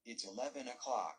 It's 11 o'clock.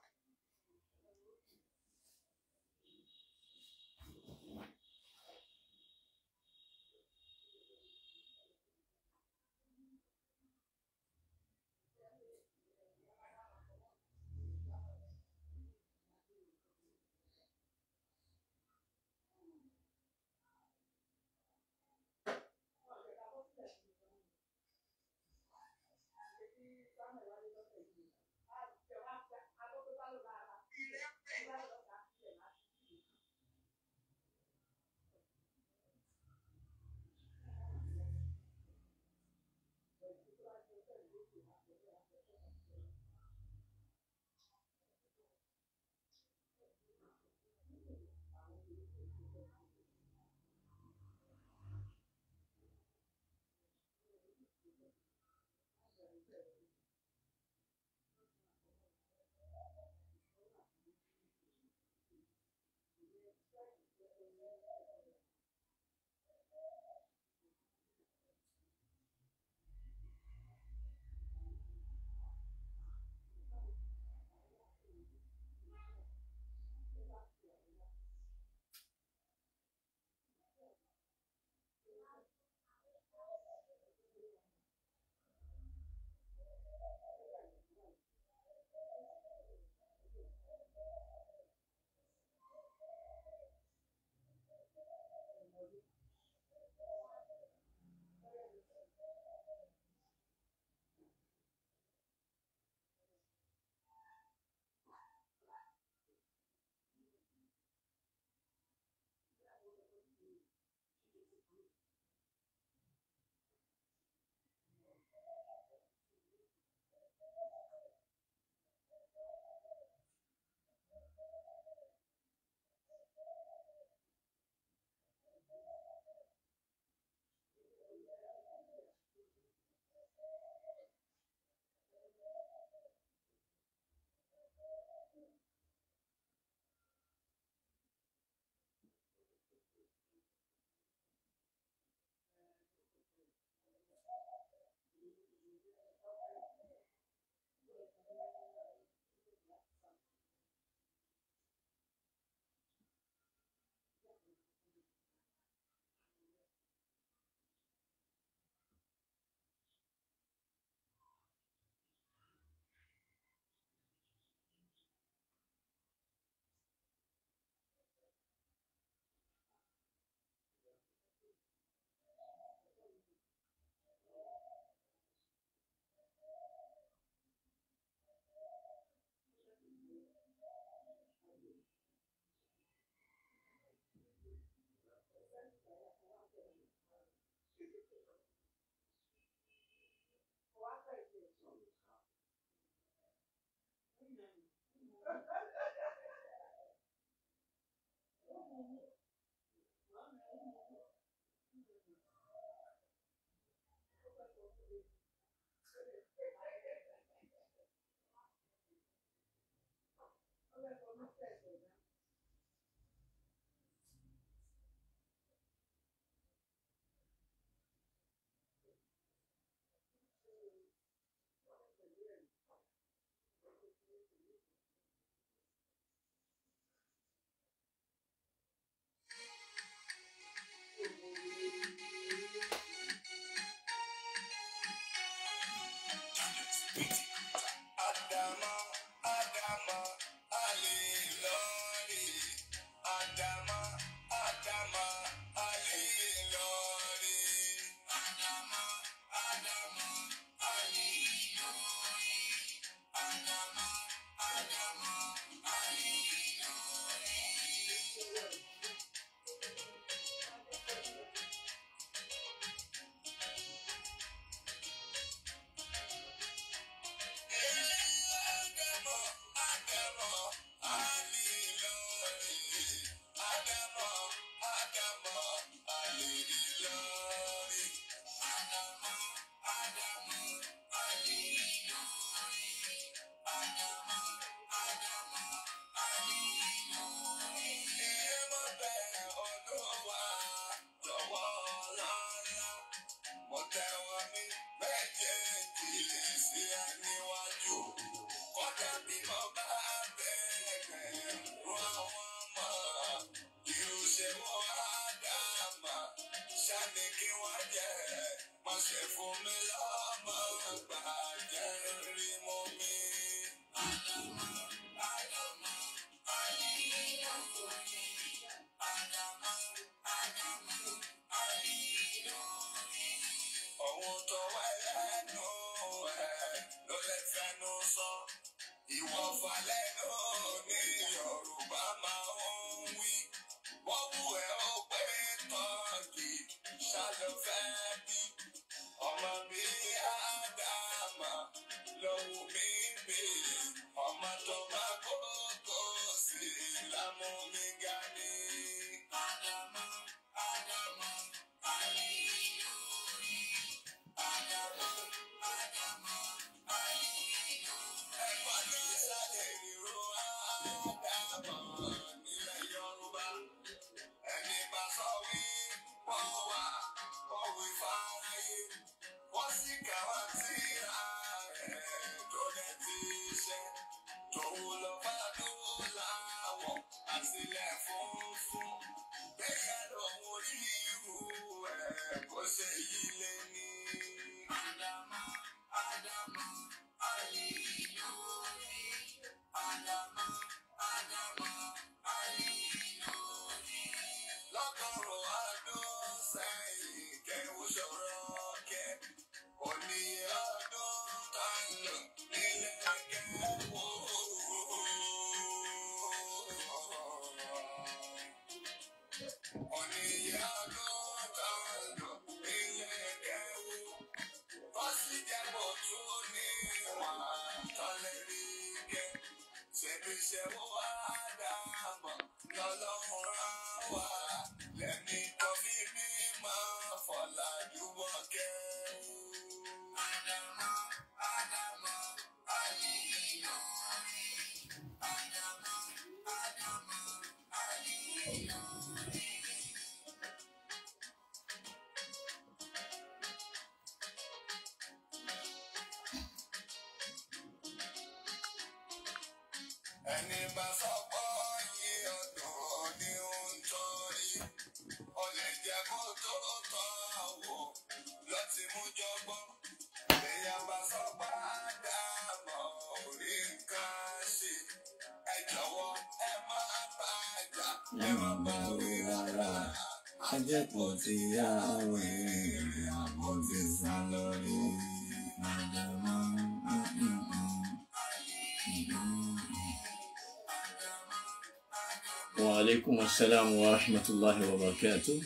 وعليكم السلام ورحمة الله وبركاته.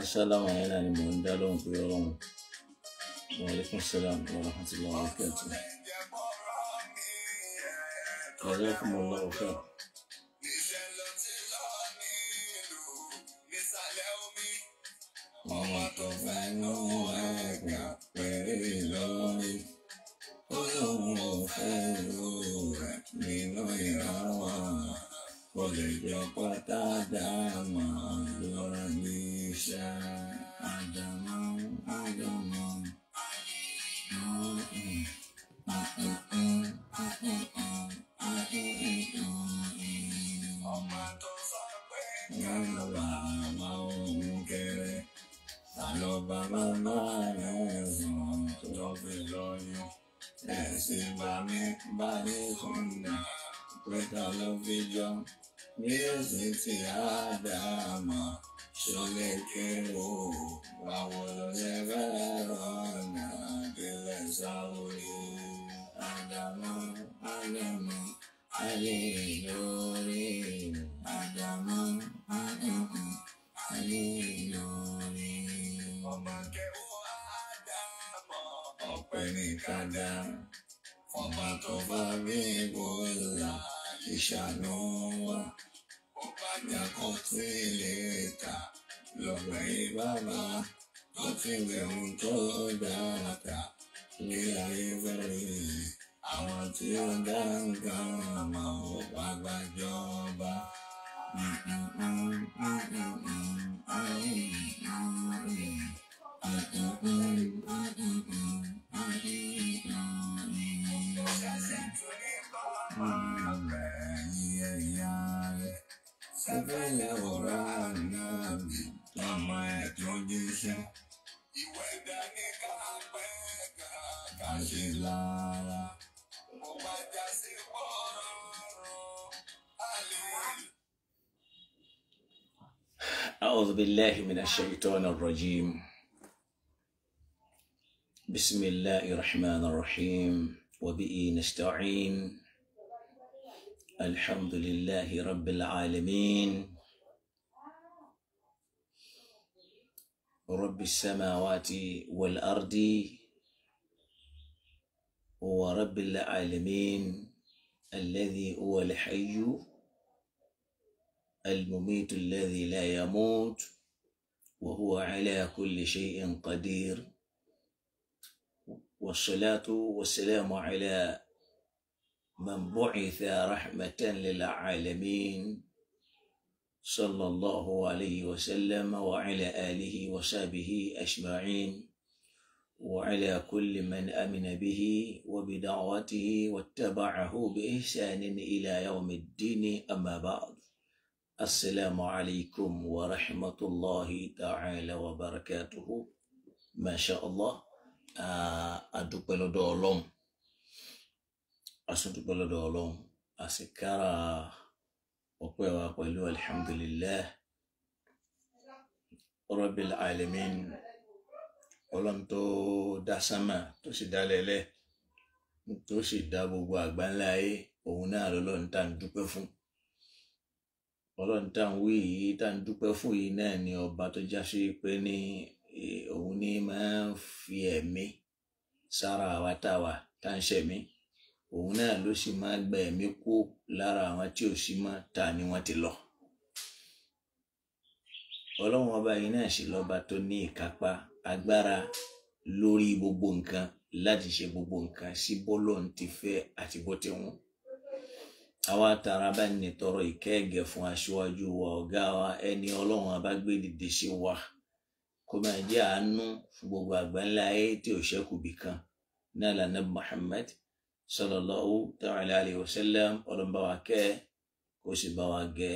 السلام عليكم. وعليكم السلام ورحمة الله وبركاته. جزاكم الله خير. أعوذ بالله من الشيطان الرجيم. بسم الله الرحمن الرحيم وبه نستعين. الحمد لله رب العالمين رب السماوات والأرض ورب العالمين الذي هو الحي المميت الذي لا يموت وهو على كل شيء قدير، والصلاة والسلام على من بعث رحمة للعالمين صلى الله عليه وسلم وعلى آله وصحبه أجمعين وعلى كل من آمن به وبدعوته واتبعه بإحسان إلى يوم الدين. أما بعد، السلام عليكم ورحمة الله تعالى وبركاته. ما شاء الله. adúpẹ́ lọ́dọ̀ Ọlọ́run, asúndúpẹ́ lọ́dọ̀ Ọlọ́run, àsìkára ọpẹ́ wa pẹ̀lú alhamdulillah rabbil alamin. Ọlọ́run tó dá sánmà tó sì dá lẹ́lẹ̀ tó sì dá gbogbo àgbáńlá ayé, òun náà lọ́lọ́run tá ń dúpẹ́ fún. Ọlọ́run tá ń wí yìí, tá ń dúpẹ́ fún yìí náà ni ọba tó já sí pé ní òun ní máa ń fi ẹ̀mí sára àwa táwa tá ń ṣẹ̀mí. Òun náà ló sì máa gba ẹ̀mí kú lára àwọn tí ò sí mọ́ ta ni wọ́n ti lọ. Ọlọ́run ọba yìí náà sì lọ́ba tó ní ìkápá agbára lórí gbogbo nǹkan láti ṣe gbogbo nǹkan sí bọ́lọ́run ti fẹ́ àti bó ti wù. Àwa tara bá ní tọrọ ìkẹ́gẹ́ fún aṣíwájú wa, ọ̀gá wa, ẹni Ọlọ́run ọba gbé dìde sí wa, kó máa jẹ́ àánú fún gbogbo àgbáńlá ayé tí ò ṣẹ́kù bì kan. Náà lànà Muhammad sallallahu ta'ala alayhi wa sallam. Ọlọ́run bá wa kẹ́, kó sì bá wa gẹ́,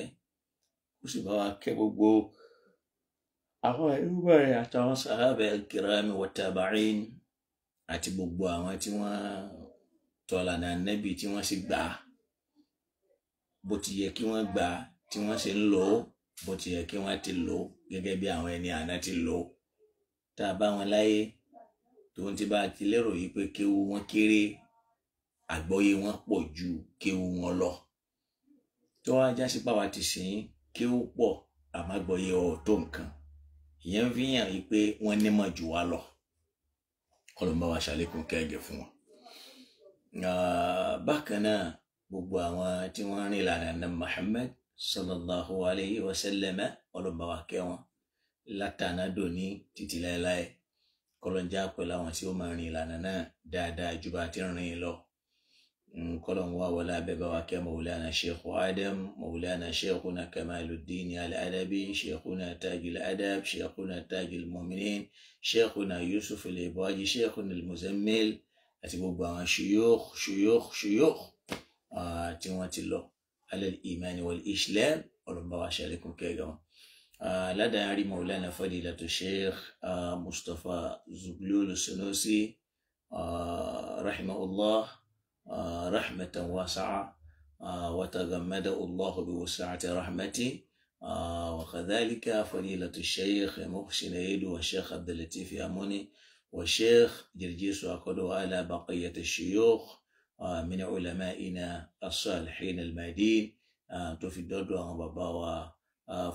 kó sì bá wa kẹ́ gbogbo àwọn ìrúbà rẹ̀ àtàwọn sàhábà al-kiram wa tabi'in àti gbogbo àwọn tí wọ́n tọ̀là náà Nábì tí wọ́n sì gbà bó ti yẹ kí wọ́n gbà, tí wọ́n sì ń lò ó bó ti yẹ kí wọ́n ti lò ó gẹ́gẹ́ bí àwọn ẹni àná ti lò ó. Tá a bá wọn láyé tó ń ti bá ti lérò yìí pé kéwu wọn kéré, àgbọ́yé wọn pọ̀ ju kéwu wọn lọ. Tó wá já sí pàwá ti sìn kéwu pọ̀ àmọ́ àgbọ́yé ọ̀ tó nǹkan. Ìyẹn fi hàn yìí pé wọ́n nímọ̀ jù wá lọ. Ọlọ́run bá wa ṣàlékún kẹ́gẹ́ fún wọn. Bákan náà, gbogbo àwọn tí wọ́n rìn ìlànà Muhammad sallallahu alayhi wa sallam, Ọlọ́run bá wa kẹ́ wọn látàná dòní títí láéláé. Kọ́lọ́n já pẹ̀lú àwọn tí ó máa rìn ìlànà náà dáadáa ju bá ti rìn lọ. Kọ́lọ́n wá wọlé abẹ́ bá wa kẹ́ Maulana Sheikh Adam, Maulana Sheikhuna Kamaluddin Al-Adabi, Sheikhuna Tajul Adab, Sheikhuna Tajul Mu'minin, Sheikhuna Yusuf Al-Ibaji, Sheikhuna Al-Muzammil àti gbogbo àwọn shuyukh tí wọ́n ti lọ alal imani wal islam. Ọlọ́run bá wa ṣàlékún kẹ́gẹ́ wọn. Ládàárí Maulana Fadilatu Sheikh Mustapha Zuglul Sunusi rahimahullah rahmatan wasi'a wa taghammadahu Allah bi wasi'ati rahmati wa kadhalika Fadilatu Sheikh Muhsin Aidu wa Sheikh Abdul Latif Amuni wa Sheikh Jirjisu Akodo ala baqiyati shuyukh من علمائنا الصالحين المهديين. توفي الدردو عن بابا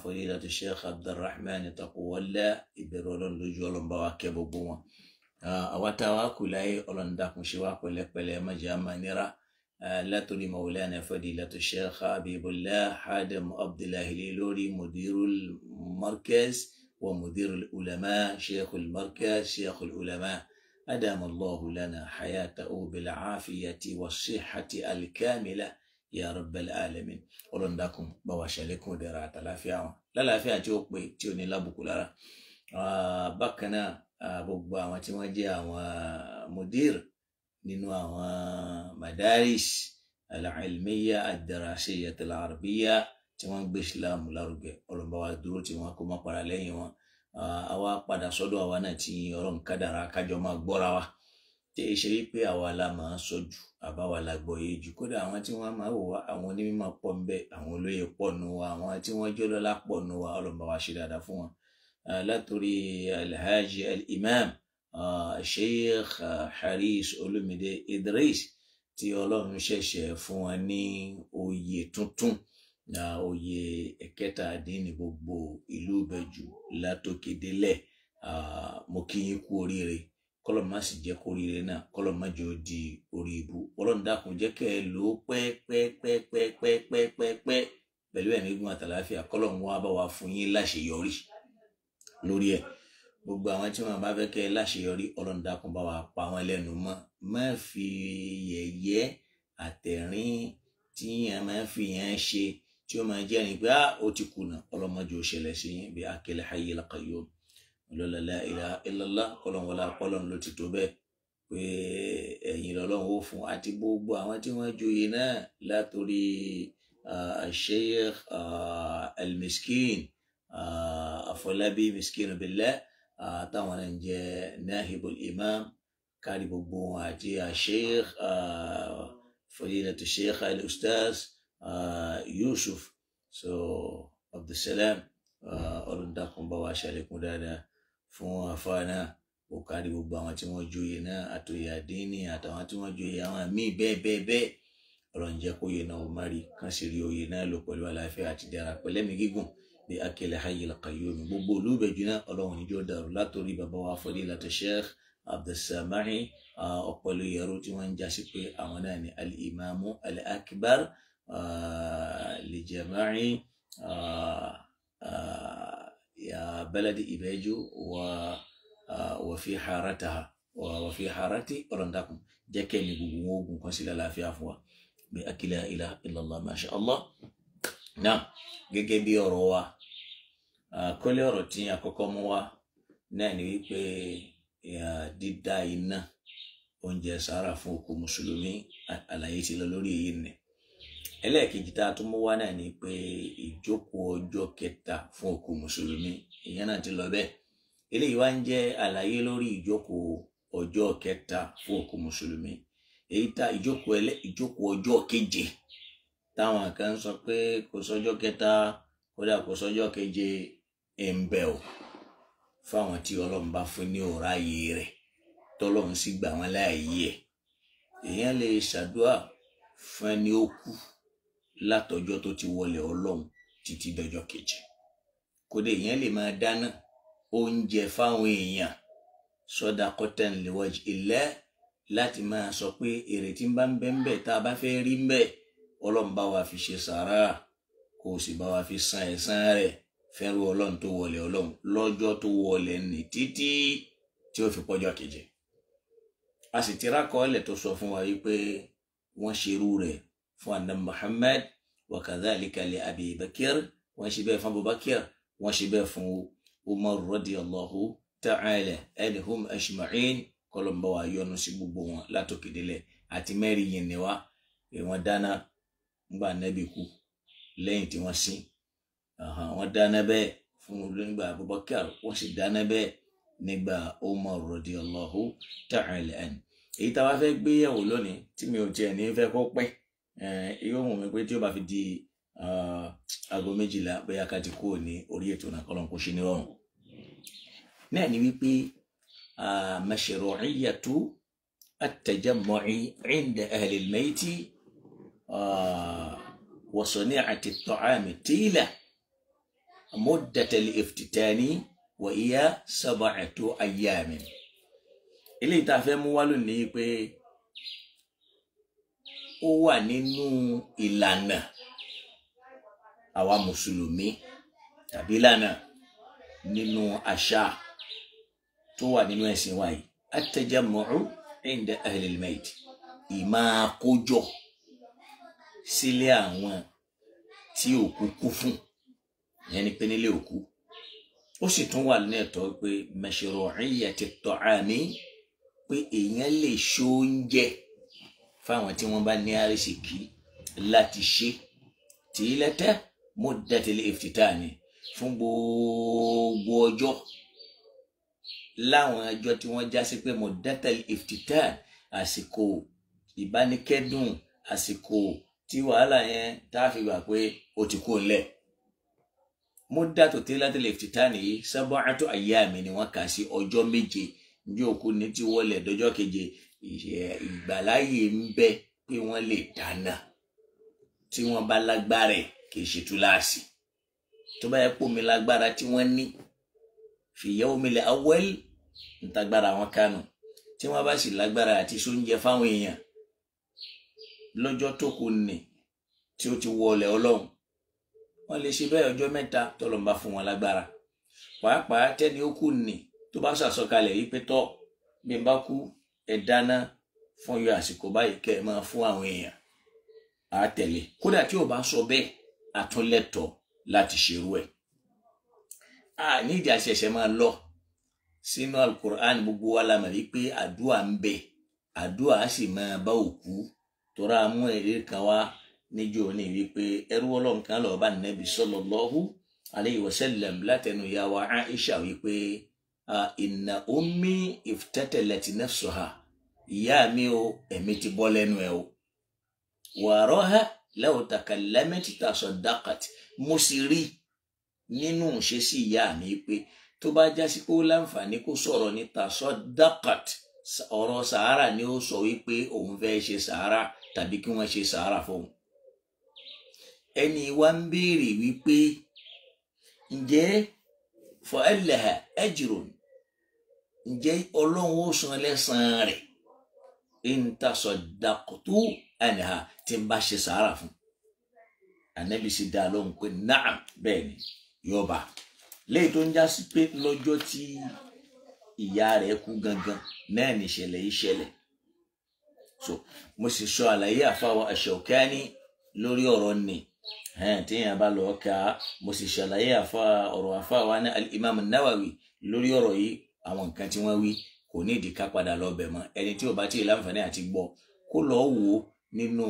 فضيلة الشيخ عبد الرحمن تقوى الله إبرولون لجولون بواكب بوما أواتاوا كلاي أولون داكم شواكو لكبالي مجاما نرى لا تولي مولانا فضيلة الشيخ حبيب الله حادم عبد الله ليلوري مدير المركز ومدير العلماء، شيخ المركز، شيخ العلماء، أدام الله لنا حياته بالعافية والصحة الكاملة يا رب العالمين. Ọlọ́run dákun bá wa ṣàlékún ìdẹ̀ra àtàlàáfíà wọn, lálàáfíà tí ó pé tí ò ní lábùkù lára. Bákan náà, gbogbo àwọn tí wọ́n jẹ́ àwọn mudir nínú àwọn madaris al-ilmiya ad-darasiyya al-arabiyya tí wọ́n gbé Islam lárugẹ Ọlọ́run bá wa dúró tí wọ́n kó má para lẹ́yìn wọn. Àwa padà sọ́dọ̀ àwa náà tí Ọlọ́run kádàrá kájọ máa gbọ́ra wa tí ṣe wípé àwa la máa sọ jù àbáwa la gbọ́ yé jù. Kódà àwọn tí wọ́n máa wò wá àwọn onímọ̀ pọ̀ ń bẹ, àwọn olóyè pọ̀ nù wa, àwọn tí wọ́n jọlọ́lá pọ̀ nù wa. Ọlọ́run bá wa ṣe dáadáa fún wọn. Látòrí Alhaji Al-Imam Sheikh Haris Olumide Idris tí Ọlọ́run ṣẹ̀ṣẹ̀ fún wọn ní oyè tuntun, oyè ẹ̀kẹtàdínní gbogbo ìlú Ìbẹ̀jú látòkè délẹ̀. Mo kí yín kú oríire. Kọ́lọ̀ má sì jẹ́ kóríire náà, kọ́lọ̀ má jẹ́ ó di orí ibu. Ọlọ́run dákun jẹ́ kẹ́ ẹ lò ó pẹ́pẹ́pẹ́pẹ́pẹ́pẹ́ pẹ̀lú ẹ̀mí gígùn àtàlàáfíà. Kọ́lọ̀ ń wá bá wa fún yín láṣeyọrí lórí ẹ̀. Gbogbo àwọn tí wọ́n bá fẹ́ kẹ́ ẹ láṣeyọrí, Ọlọ́run dákun bá wa pa wọ́n lẹ́nu mọ́. Má fi yẹ̀yẹ́ àtẹ̀rín tí yẹn máa fi yẹn ṣe tí ó máa jẹ́ ní pé ó ti kùnà. Ọlọ́run má jẹ́ ó ṣẹlẹ̀ sí yín bí akil hayyil qayyum. La ilaha illallah. Kọ́lọ́n wọlá kọ́lọ́n ló ti tó bẹ́ẹ̀ pé ẹ̀yin lọ́lọ́run ó fún àti gbogbo àwọn tí wọ́n joyè náà látòrí Sheikh Al-Miskin Afọlábí Miskin billah táwọn náà ń jẹ́ Nahibul Imam kárí gbogbo wọn àti Sheikh Fadilatu Sheikh Al-Ustaz Yusuf Abdulsalam. Ọlọ́run dákun bá wa ṣàlékún dáadáa fún àfáàná ó kárí gbogbo àwọn tí wọ́n joyè náà àtòyè àdínì àtàwọn tí wọ́n joyè àwọn míì bẹ́ẹ̀. Ọlọ́run jẹ́ kó yè náà ó má rí kán sì rí oyè náà lò pẹ̀lú àlàáfíà àti dára pẹ̀lẹ́mì gígùn bí akil hayyil qayyum. Gbogbo ìlú Ìbẹ̀jú náà Ọlọ́run níjó dàrú látòrí bàbá wa Fadilatu Sheikh Abdulsamahi ọ̀pọ̀lọpọ̀ yẹrù tí wọ́n ń jásí pé àwọn náà ni al-imamu al-akbar li jama'i يا بلد إباجو وفي حارتها وفي حارتي أرندكم جاكني بوجو كونسيلا لا في عفوا بأكل لا إله إلا الله ما شاء الله. نعم gẹ́gẹ́ bí ọ̀rọ̀ wa kọ́lé ọ̀rọ̀ tí àkọ́kọ́ mú wá náà ni wípé dídá iná oúnjẹ sàárà fún òkú mùsùlùmí àlàyé ti lọ lórí èyí ni. Ẹlẹ́ẹ̀kejì tá a tún mú wá náà ni pé ìjókòó ọjọ́ kẹta fún òkú mùsùlùmí ìyẹn náà ti lọ bẹ́ẹ̀. Eléyìí wá ń jẹ́ àlàyé lórí ìjókòó ọjọ́ kẹta fún òkú mùsùlùmí. Èyí tá ìjókòó ọjọ́ keje táwọn kan sọ pé kò sọ́jọ́ kẹta kódà kò sọ́jọ́ keje ń bẹ o fáwọn tí Ọlọ́run bá fún ní òráyè rẹ̀ tọ́lọ́run sì gbà wọ́n láàyè ẹ̀. Èèyàn lè ṣàdúrà fún ẹni ó kú látọjọ́ tó ti wọlé Ọlọ́run títí dọjọ́ keje. Kódà èèyàn lè máa dáná oúnjẹ fáwọn èèyàn sadaqatan liwajhillah láti máa sọ pé èrè tí ń bá ń bẹ tá a bá fẹ́ rí ń bẹ Ọlọ́run bá wa fi ṣe sàárà kó o sì bá wa fi san ẹ̀san rẹ̀ fẹ́rù Ọlọ́run tó wọlé Ọlọ́run lọ́jọ́ tó wọlé ní títí tí ó fi pọ́jọ́ keje. A sì ti rákọọ́lẹ̀ tó sọ fún wa wípé wọ́n ṣerú rẹ̀ fún Ànábì Muhammad wa kadhalika li Abi Bakr, wọ́n ṣe bẹ́ẹ̀ fún Abubakar, wọ́n ṣe bẹ́ẹ̀ fún Umar radiyallahu ta'ala anhum ajma'in. Kọlọmbà wa yọ́nú sí gbogbo wọn látòkè délẹ̀ àti mẹ́rin yìí ni wá wọ́n dáná ńgbà Ànábì kú lẹ́yìn tí wọ́n sin. Wọ́n dáná bẹ́ẹ̀ fún nígbà Abubakar, wọ́n sì dáná bẹ́ẹ̀ nígbà Umar radiyallahu ta'ala anhu. Èyí tá wá fẹ́ gbé yẹ̀wò lónìí tí mi ò tiẹ̀ ní fẹ́ kó pẹ́ yóò mú mi pé tí ó bá fi di aago 12 bóyá ká ti kúrò ní orí ètò náà kọ́lọ́n kó ṣe ní rọrùn. Náà ni wípé mashru'iyyatu at-tajammu'i 'inda ahli al-mayti wa sani'ati at-ta'ami tila muddat al-iftitani wa hiya 7 ayyamin. Eléyìí tá fẹ́ mú wá lónìí pé ó wà nínú ìlànà àwa mùsùlùmí tàbí ìlànà nínú àṣà tó wà nínú ẹ̀sìn wa yìí. At-tajammu'u 'inda ahli al-mayt, ìmáa kójọ sílé àwọn tí òkú kú fún, ìyẹn ni pé nílé òkú. Ó sì tún wà ní ẹ̀tọ́ pé mashru'iyyati at-ta'ami, pé èèyàn lè ṣoúnjẹ fáwọn tí wọ́n bá ní àrísìkí láti ṣe tilata muddatil iftitani fún gbogbo ọjọ́ láwọn ọjọ́ tí wọ́n já sí pé muddatil iftitani àsìkò ìbánikẹ́dùn àsìkò tí wàhálà yẹn tá a fi gbà pé ó ti kú ńlẹ̀. Muddatu tilatil iftitani yìí sab'atu ayyami ni wọ́n kà sí ọjọ́ méje ní òkú ní tí wọlé dọjọ́ keje. Ìgbàláyè ń bẹ pé wọ́n lè dáná tí wọ́n bá lágbára ẹ̀ kì í ṣe túláàsì. tó bá yẹ kó mi lágbára tí wọ́n ní fi yawmil awwal ń tagbára wọn kánú tí wọ́n bá sì lágbára àti sóúnjẹ fáwọn èèyàn lọ́jọ́ tó kù ní tí ó ti wọlé Ọlọ́run wọ́n lè ṣe bẹ́ẹ̀ ọjọ́ mẹ́ta tọ́lọ́run bá fún wọn lágbára. Pàápàá tẹ́ni ó kù ní tó bá ṣàsọkalẹ̀ yìí pé tọ́ bí n bá kú ẹ dáná fún yọ àsìkò báyìí kẹ́ ẹ máa fún àwọn èèyàn á tẹ̀lé. Kódà tí ò bá sọ bẹ́ẹ̀ àtúnlẹ̀tọ̀ láti ṣerú ẹ̀. Ní ìdí àṣẹṣẹ máa lọ sínú Al-Qur'an, gbogbo wa la mọ̀ wípé àdúà ń bẹ, àdúà á sì máa bá òkú. Tora mú ẹ̀rí kan wá níjọ́ ní wípé ẹrú Ọlọ́run kan lọ bá Nábì sallallahu alayhi wa sallam látẹnu ìyá wa Aisha wípé inna ummi iftatalat nafsaha, ìyá mi o ẹ̀mí ti bọ́ lẹ́nu ẹ̀ o, wa araha law takallamat tasaddaqat, mo sì rí nínú ṣe sí ìyá mi pé tó bá jásí pé ó láǹfààní kó sọ̀rọ̀ ní tasaddaqat, ọ̀rọ̀ sàárà ni ó sọ wípé òun fẹ́ ṣe sàárà tàbí kí wọ́n ṣe sàárà fóun. Ẹni wá ń béèrè wípé ǹjẹ́ fa'alaha ajrun, ǹjẹ́ Ọlọ́run ó san lẹ́san rẹ̀ in tasaddaqtu anha tí ń bá ṣe sàárà fún. Ànábì sì dá lóhùn pé na'am, bẹ́ẹ̀ ni yọba. Léyìí tó ń já sí pé lọ́jọ́ tí ìyá rẹ̀ kú gangan náà ní ìṣẹ̀lẹ̀ yìí ṣẹlẹ̀. So mo sì sọ àlàyé àfáwà Ash-Shawkani lórí ọ̀rọ̀ ni tíyàn bá lọ ká. Mo sì ṣàlàyé ọ̀rọ̀ àfáwà ní al-Imam an-Nawawi lórí ọ̀rọ̀ yìí, àwọn nǹkan tí wọ́n wí kò ní ìdí ká padà lọ bẹ̀ mọ́. Ẹni tí ò bá tí ì láǹfààní àti gbọ́ kó lọ wò ó nínú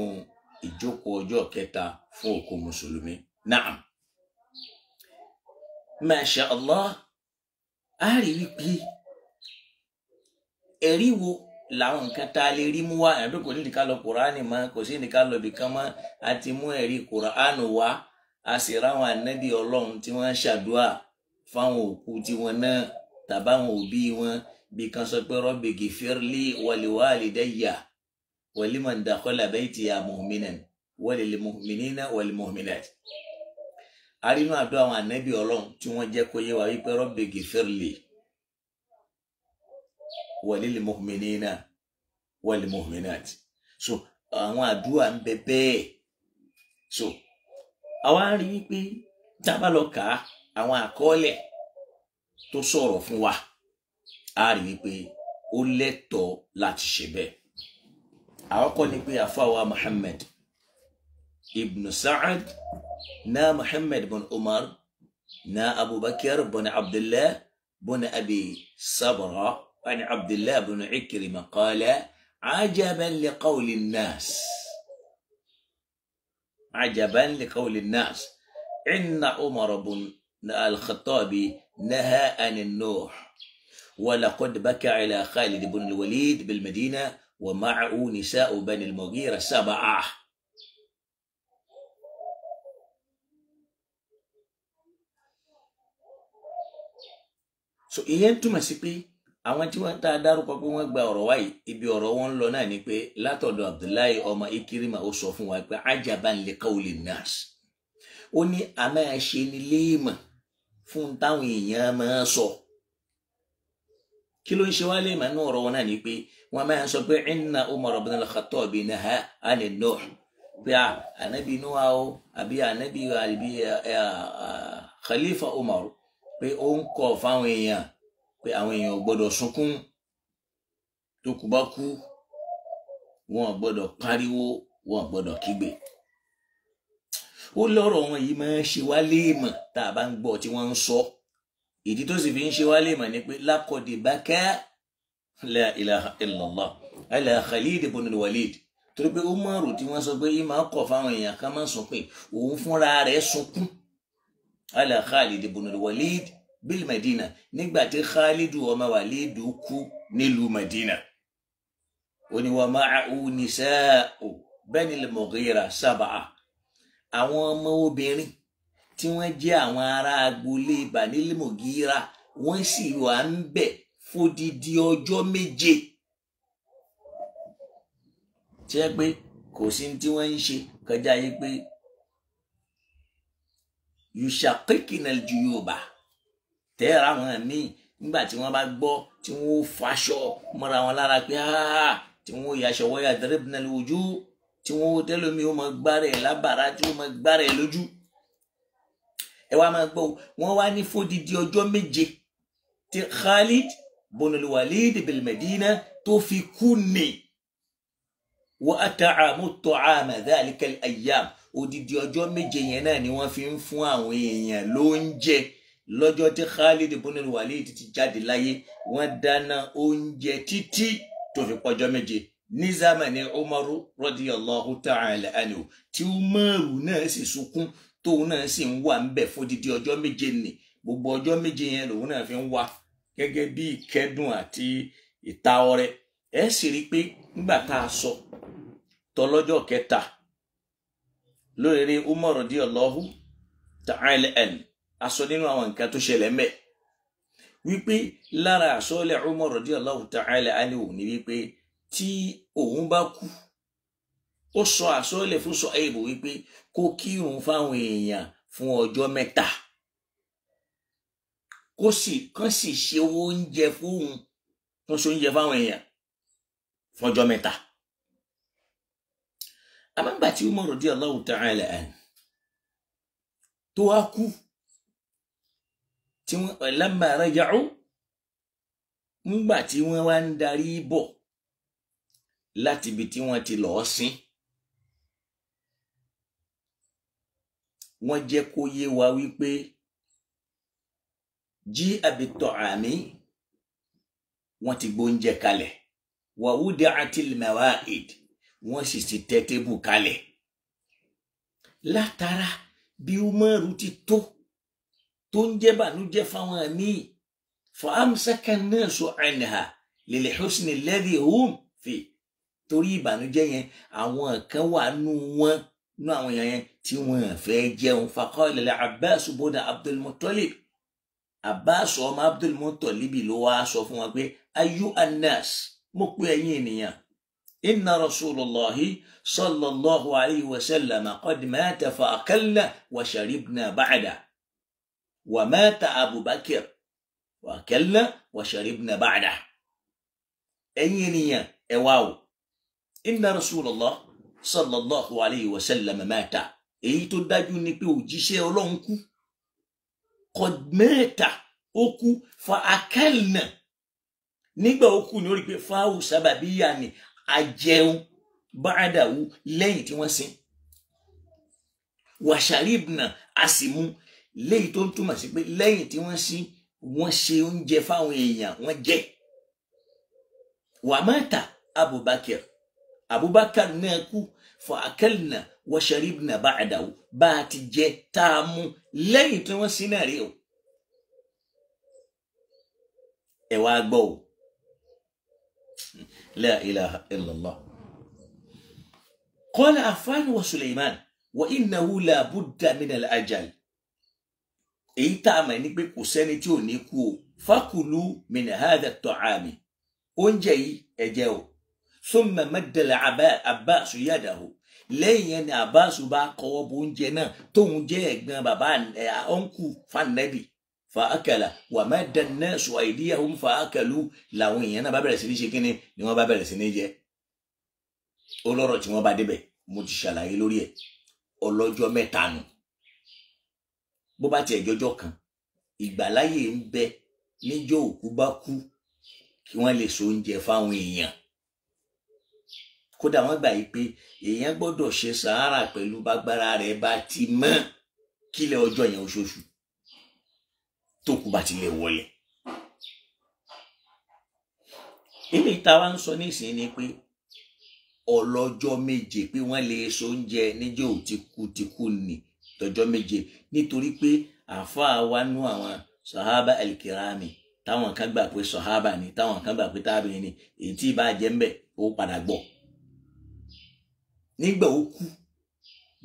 ìjókòó ọjọ́ kẹta fún òkú mùsùlùmí. Naam, masha Allah, a rí wípé ẹ̀rí wo làwọn nǹkan tá a lè rí mú wá. Ẹ̀bí kò ní ìdíkà lọ Kùránì mọ́, kò sí ìdíkà lọ bìkan mọ́. A ti mú ẹ̀rí Kùránì wá, a sì ráwọn ànábì Ọlọ́run tí wọ́n ṣàdúà fáwọn òkú tí wọn náà tàbáwọn òbí wọn, bí kan sọ pé Rabbi ghfirli wa liwalidayya wa liman dakhala baytiya mu'minan wa lil mu'minina wal mu'minat. A rí inú àdúà àwọn ànábì Ọlọ́run tí wọ́n jẹ́ kó yé wa wípé Rabbi ghfirli walil mu'minina wal mu'minat. So àwọn àdúà ń bẹ bẹ́ẹ̀. So àwa rí wípé tá bá lọ kà àwọn àkọọ́lẹ̀ tó sọ̀rọ̀ fún wa, a rí wípé ó lẹ́tọ̀ọ́ láti ṣe bẹ́ẹ̀. Àkọ́kọ́ ni pé àfáwà Muhammad ibn Sa'ad na Muhammad bin Umar na Abubakar bin Abdullah bin Abi Sabra عن عبد الله بن عكرمة قال عجبا لقول الناس، عجبا لقول الناس إن عمر بن الخطاب نهى عن النوح ولقد بكى على خالد بن الوليد بالمدينة ومعه نساء بني المغيرة 7. So ìyẹn túmọ̀ sí pé àwọn tí wọ́n tá a dárúkọ pé wọ́n gba ọ̀rọ̀ wáyé, ibi ọ̀rọ̀ wọn ń lọ náà ni pé látọ̀dọ̀ Abdullahi ọmọ Ikirima ó sọ fún wa pé ajaban li qawli nas, ó ní a máa ṣe ní léèmọ̀ fún táwọn èèyàn máa sọ. Kí ló ń ṣe wá léèmọ̀ ní ọ̀rọ̀ wọn náà ni pé wọ́n máa sọ pé inna Umar ibn al-Khattab naha ani Nuh, pé ànábì Nuh o àbí ànábì Khalifa Umar pé ó ń kọ̀ fáwọn èèyàn pé àwọn èèyàn ò gbọdọ̀ sunkún tó kú bá kú, wọn ò gbọdọ̀ pariwo, wọn ò gbọdọ̀ kígbe. Ó lọ́rọ̀ wọn yìí máa ń ṣe wá léèmọ̀ tá a bá ń gbọ́ tí wọ́n ń sọ. Ìdí tó sì fi ń ṣe wá léèmọ̀ ni pé laqad baka la ilaha illallah ala Khalid ibn al-Walid torí pé Umaru tí wọ́n sọ pé yìí máa kọ̀ fáwọn èèyàn ká má sùn pé òun fúnra rẹ̀ sunkún ala Khalid ibn al-Walid bil Madina nígbà tí Khalid ọmọ Walid kú nílùú Madina ó ní wa ma'ahu nisa'u Bani al-Mughira sab'a àwọn ọmọ obìnrin tí wọ́n jẹ́ àwọn ará agboolé Bani al-Mughira wọ́n sì wà ń bẹ̀ fódìdí ọjọ́ 7 tí ẹ pé kò sí tí wọ́n ń ṣe kọjá yìí pé yushaqqiqna al-juyuba tẹ́ra wọn míì nígbà tí wọ́n bá gbọ́ tí wọ́n faṣọ mọ́ra wọn lára pé tí wọ́n yaṣọ wọ́yà dribna al-wujuh tí wọ́n tẹ́lómi ó mọ gbárẹ̀ lábàrá tí ó mọ gbárẹ̀ lójú ẹ wá máa gbọ́ wọ́n wá ní fódìdí ọjọ́ 7 tí Khalid ibn al-Walid bil Madina tó fi kú ni wa at'amu at-ta'ama dhalika al-ayyam odidi ọjọ́ 7 yẹn náà ni wọ́n fi ń fún àwọn èèyàn lóúnjẹ lọ́jọ́ tí Khalid ibn al-Walid ti jáde láyé wọ́n dáná oúnjẹ títí tó fi pọ́jọ́ 7 ní zamani Umaru radiyallahu ta'ala anhu tí Umaru náà sì sunkún tóun náà sì ń wà ń bẹ̀ fún odidi ọjọ́ 7 ni gbogbo ọjọ́ 7 yẹn lòun náà fi ń wá gẹ́gẹ́ bí ìkẹ́dùn àti ìta ọrẹ ẹ sì rí pé nígbà tá a sọ tọlọ́jọ́ kẹta lórí Umar radiyallahu ta'ala anhu aṣọ nínú àwọn nǹkan tó ṣẹlẹ̀ ńbẹ̀ wípé lára àṣọlẹ̀ Umar radiyallahu ta'ala anhu ní wípé tí òun bá kú ó sọ àṣọlẹ̀ fún Ṣuaibu wípé kó kírun fáwọn èèyàn fún ọjọ́ 3 kán sì ṣe oúnjẹ fóun tó ṣe oúnjẹ fáwọn èèyàn fún ọjọ́ 3 àmọ́gbà tí Umar radiyallahu ta'ala anhu tó wá kú tí wọ́n lamma raja'u nígbà tí wọ́n wá ń darí bọ̀ láti ibi tí wọ́n ti lọ́ọ́ sin wọ́n jẹ́ kó yé wa wípé ji'a bit-ta'ami wọ́n ti gbóúnjẹ kalẹ̀ wa wudi'atil mawa'id wọ́n sì ti tẹ́ tébù kalẹ̀ látara bí Umaru ti tó ń jẹ́ bànújẹ́ fáwọn míì fa amsaka an-nasu anha lil husni alladhi hum fi torí ìbànújẹ́ yẹn àwọn kan wà nú àwọn èèyàn yẹn tí wọ́n fẹ́ jẹun faqala al-Abbas ibn Abdul Muttalib Abbas ọmọ Abdul Muttalib ló wá sọ fún wọn pé ayu an-nas mo pé ẹ̀yin ènìyàn inna rasulullahi sallallahu alayhi wa sallam qad mata fa akalna wa sharibna ba'da wa mata Abu Bakr wa akalna wa sharibna ba'da ẹ̀yin ènìyàn ẹ wá o inna rasulullah sallallahu alayhi wa sallam mata èyí tó dájú ni pé òjíṣẹ́ Ọlọ́run kú qad mata ó kú fa akalna nígbà ó kú ní orí pé fáwù sábàbíyà ni ajẹun ba'dahu lẹ́yìn tí wọ́n sin wa sharibna asimu lẹ́yìn tó ń túmọ̀ sí pé lẹ́yìn tí wọ́n sin wọ́n ṣe oúnjẹ fáwọn èèyàn wọ́n jẹ wa mata Abubakar náà kú fa akalna wa sharibna ba'dahu bá a ti jẹ tá a mú lẹ́yìn tí wọ́n sin náà rí o ẹ wá gbọ́ o la ilaha illallah qala Affan wa Sulaiman wa innahu la budda min al-ajal èyí tá a mọ̀ ní pé kò sẹ́ni tí ò ní kú o fakulu min hadha at-ta'ami oúnjẹ yìí ẹ jẹ o thumma madda al-Abbas yadahu lẹ́yìn yẹn ni Abbas bá kọwọ́ bọ oúnjẹ náà tóun jẹ́ ẹ̀gbọ́n bàbá ọ̀nkù fanabi fa akala wa madda an-nasu aydiyahum fa akalu làwọn èèyàn náà bá bẹ̀rẹ̀ sí ní ṣe kíni ni wọ́n bá bẹ̀rẹ̀ sí ní jẹ olóró tí wọ́n bá débẹ̀ mo ti ṣàlàyé lórí ẹ̀ ọlọ́jọ́ 3 nù bó bá tiẹ̀ jọjọ́ kan ìgbàláyè ń bẹ níjọ́ òkú bá kú kí wọ́n lè so oúnjẹ fáwọn èèyàn kódà wọ́n gbà yí pé èèyàn gbọ́dọ̀ ṣe sàárà pẹ̀lú bágbára rẹ̀ bá ti mọ́ kílẹ̀ ọjọ́ yẹn oṣooṣù tó kú bá ti lè wọlé. ilé ìta wa ń sọ nísìnyí ni pé ọlọ́jọ́ méje pé wọ́n lè so oúnjẹ níjọ́ òtíkú ni tọjọ́ méje nítorí pé àáfàá wa nú àwọn sahaba alikirami táwọn kan gbà pé sahaba ni táwọn kan gbà pé tábìlì ni èyí tí ìbá jẹ́ ń bẹ̀ ó padà gbọ́. nígbà ó kú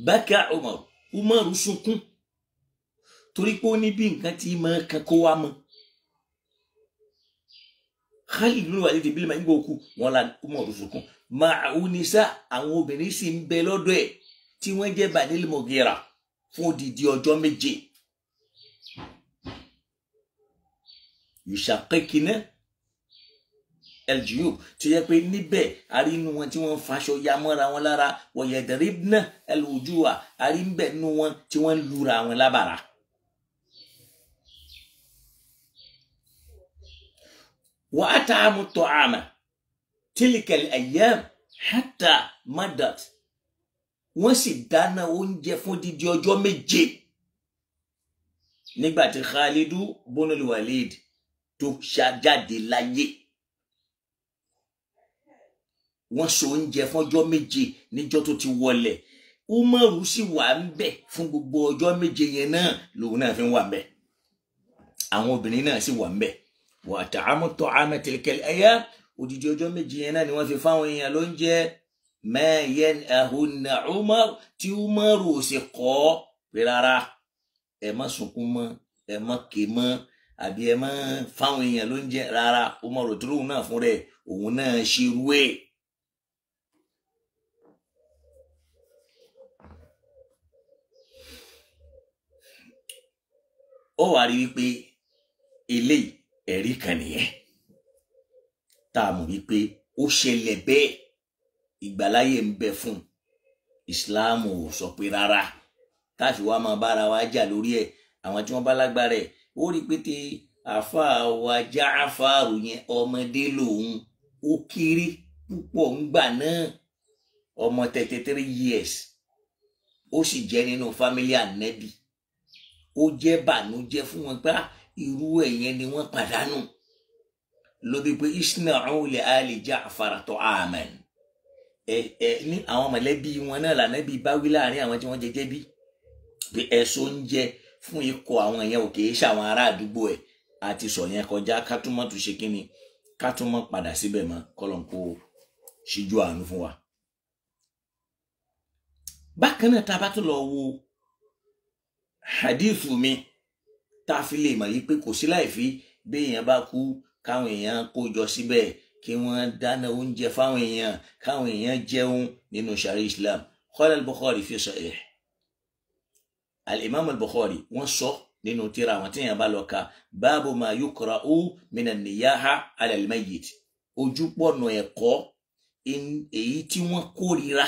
bákà Umaru sunkún torí pé ó ní bí nǹkan tí máa kan kó wá mọ́. Khalid ibn Walid bílẹ̀ máa ń gbọ́ òkú wọn la Umaru sunkún. Ma'unisa àwọn obìnrin sì ń bẹ lọ́dọ̀ ẹ̀ tí wọ́n jẹ́ Banil Mughira fún odidi ọjọ́ méje. Yushaqikina al-juyub tí yẹ pé níbẹ̀ arínú wọn tí wọ́n faṣọ ya mọ́ra wọn lára wa yadribna al-wujuha arínbẹ̀ nú wọn tí wọ́n lura wọn lábàrá. Wa at'amu at-ta'ama tilka al-ayyam hatta madat wọ́n sì dáná oúnjẹ fún dídí ọjọ́ méje nígbà tí Khalidu ibn Walid tó ṣàjáde láyé. Wọ́n so oúnjẹ fọ́jọ́ méje níjọ́ tó ti wọlé. Umaru sì wà ń bẹ̀ fún gbogbo ọjọ́ méje yẹn náà lòun náà fi ń wà ń bẹ̀. Àwọn obìnrin náà sì wà ń bẹ̀. Wa ta'amu at-ta'ama tilka al-ayyam odidi ọjọ́ méje yẹn náà ni wọ́n fi fáwọn èèyàn lóúnjẹ. Ma yanahunna Umar tí Umaru ò sì kọ́ pé rárá ẹ má sunkún mọ́ ẹ má ké mọ́ àbí ẹ má fáwọn èèyàn lóúnjẹ rárá. Umaru tó lóun náà fún rẹ̀ òun náà ṣerú ẹ̀. Ó wá rí wípé eléyìí ẹ̀rí kan nìyẹn tá a mọ̀ wípé ó ṣẹlẹ̀ bẹ́ẹ̀ ìgbàláyè ń bẹ fún ìsìláàmù ò sọ pé rárá káàfi wá máa bára wa jà lórí ẹ̀. Àwọn tí wọ́n bá lágbára ẹ̀ ó rí pé tí àáfàá wa Ja'faru yẹn ọmọdé lòun ó kéré púpọ̀ ńgbà náà ọmọ 33 years ó sì jẹ́ nínú fámílì Ànábì. Ó jẹ́ bànújẹ́ fún wọn pé irú ẹ̀yẹn ni wọ́n pàdánù lóbi pé isna'u li ali Ja'far ta'aman ní àwọn mọ̀lẹ́bí wọn náà l'Ànábì bá wí láàrin àwọn tí wọ́n jẹjẹ́ bí pé ẹ̀sọ́ oúnjẹ fún ikọ̀ àwọn èèyàn ò kìí ṣàwọn ará àdúgbò ẹ̀ àti sọ yẹn kọjá kátúmọ̀ tó ṣe kíni kátúmọ̀ padà síbẹ̀ mọ́ kọ́lọ́nkó ṣíjú àánú fún wa. Bákan náà tá a bá tó lọ wo hadithu mi tá a fi lè mọ̀ yí pé kò sí láì fi bí èèyàn bá kú káwọn èèyàn kó jọ síbẹ̀ kí wọ́n dáná oúnjẹ fáwọn èèyàn káwọn èèyàn jẹun nínú ṣàrí Islam. Qala al-Bukhari fi sahih. Al-Imam al-Bukhari wọ́n sọ nínú tírà àwọn tí èèyàn bá lọ ka babu ma yukra'u min an-niyaha 'ala al-mayyit ojúpọ̀nà ẹ̀kọ́ èyí tí wọ́n kórìíra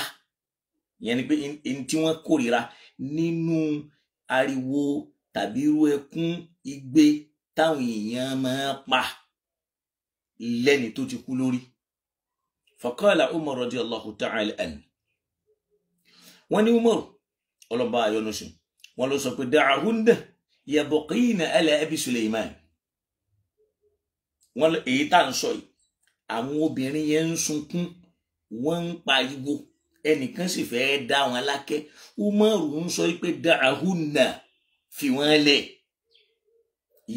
yẹn ni pé èyí tí wọ́n kórìíra nínú ariwo tàbí irú ẹkún igbe táwọn èèyàn máa pa lẹ́ni tó ti kú lórí. Faqala Umar radiyallahu ta'ala anhu wọ́n ní Umar ọlọ́ba ayọ́nuṣù wọ́n ló sọ pé da'ahunna yabqina ala Abi Sulaiman. Wọ́n èyí tá ń sọ yìí àwọn obìnrin yẹn ń sunkún wọ́n ń pariwo ẹnìkan sì fẹ́ dá wọn lákẹ́. Umar ń sọ pé da'ahunna fi wọ́n lẹ̀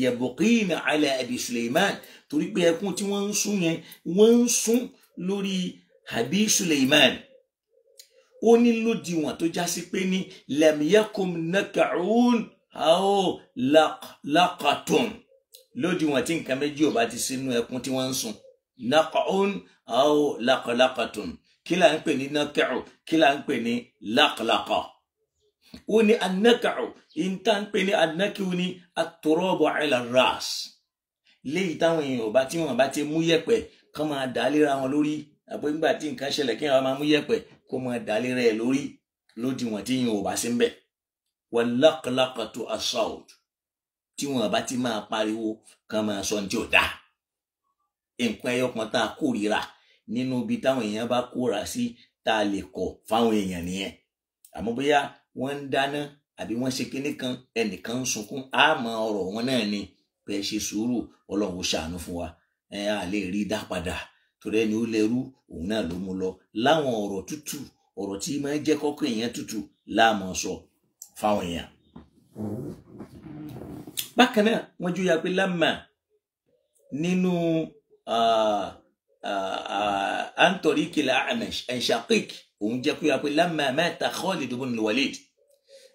yabqina ala Abi Sulaiman torí pé ẹkún tí wọ́n ń sún yẹn wọ́n ń sún lórí Abi Sulaiman. Ó ní lódiwọ̀n tó já sí pé ní lam yakum nak'un aw laqatun lódiwọ̀n tí nǹkan méjì ò bá ti sínú ẹkún tí wọ́n ń sún naq'un aw laqatun kí là ń pè ní naq'u kí là ń pè ní laqlaqa. Ó ní an-naq'u ìta ń pè ní an-naq'u ní at-turabu 'ala ar-ras léyìí táwọn èèyàn bá tí wọ́n bá ti mú yẹ̀pẹ̀ kán máa dà léra wọn lórí àbọ̀ nígbà tí nǹkan ṣẹlẹ̀ kí wọ́n máa mú yẹ̀pẹ̀ kó máa dà léra ẹ̀ lórí lódiwọ̀n tí yìí ò bá sí ń bẹ̀. Wal-laqlaqatu as-sawt tí wọ́n bá ti máa pariwo kán máa sọ ní tí ò dáa. Nǹkan ẹyọkan tá a kórìíra nínú ibi táwọn èèyàn bá kóra sí tá a lè kọ̀ fáwọn èèyàn nìyẹn. Àmọ́ bóyá wọ́n ń dáná àbí wọ́n ṣe kinní kan ẹnìkan ń sunkún àmọ́ ọ̀rọ̀ wọn náà ni pé ṣe sùúrù Ọlọ́run ó ṣàánú fún wa a lè rí dá padà torí ẹni ó lẹ́rú òun náà ló mú lọ láwọn ọ̀rọ̀ tútù ọ̀rọ̀ tí máa jẹ́ kọ́kọ́ èèyàn tútù láàmú sọ fáwọn èèyàn. bákan náà wọ́n júya pé lámà nínú antori kìlá Shaqiq òun jẹ́ kó yà pé lámà mata Khalid ibn al-Walid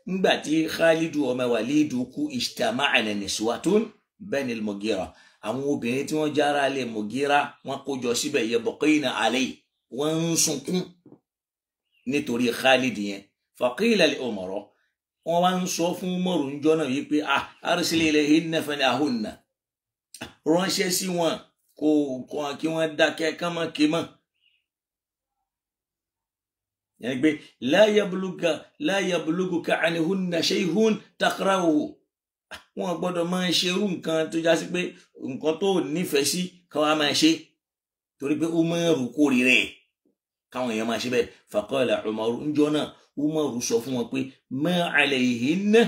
nígbà tí Khalid ọmọ Walid kú ijtama'na niswatun bani al-Mughira àwọn obìnrin tí wọ́n jára lé Mughira wọ́n kó jọ síbẹ̀ yabqina alayhi wọ́n ń sunkún nítorí Khalid yẹn faqila li Umar wọ́n wá ń sọ fún Umaru njọ́ náà yìí pé arsil ilayhinna fanahunna ránṣẹ́ sí wọn kò kí wọ́n dákẹ́ kánmọ́ kémọ́ yẹn pé la yabluguka anhunna shay'un takrahuhu wọn gbọ́dọ̀ máa ṣe irú nǹkan tó já sí pé nǹkan tó nífẹ̀ẹ́ sí káwọn máa ṣe torí pé Umaru kórìíra rẹ̀ káwọn èèyàn máa ṣe bẹ́ẹ̀ faqala Umaru njọ́ náà Umaru sọ fún wọn pé ma alayhinna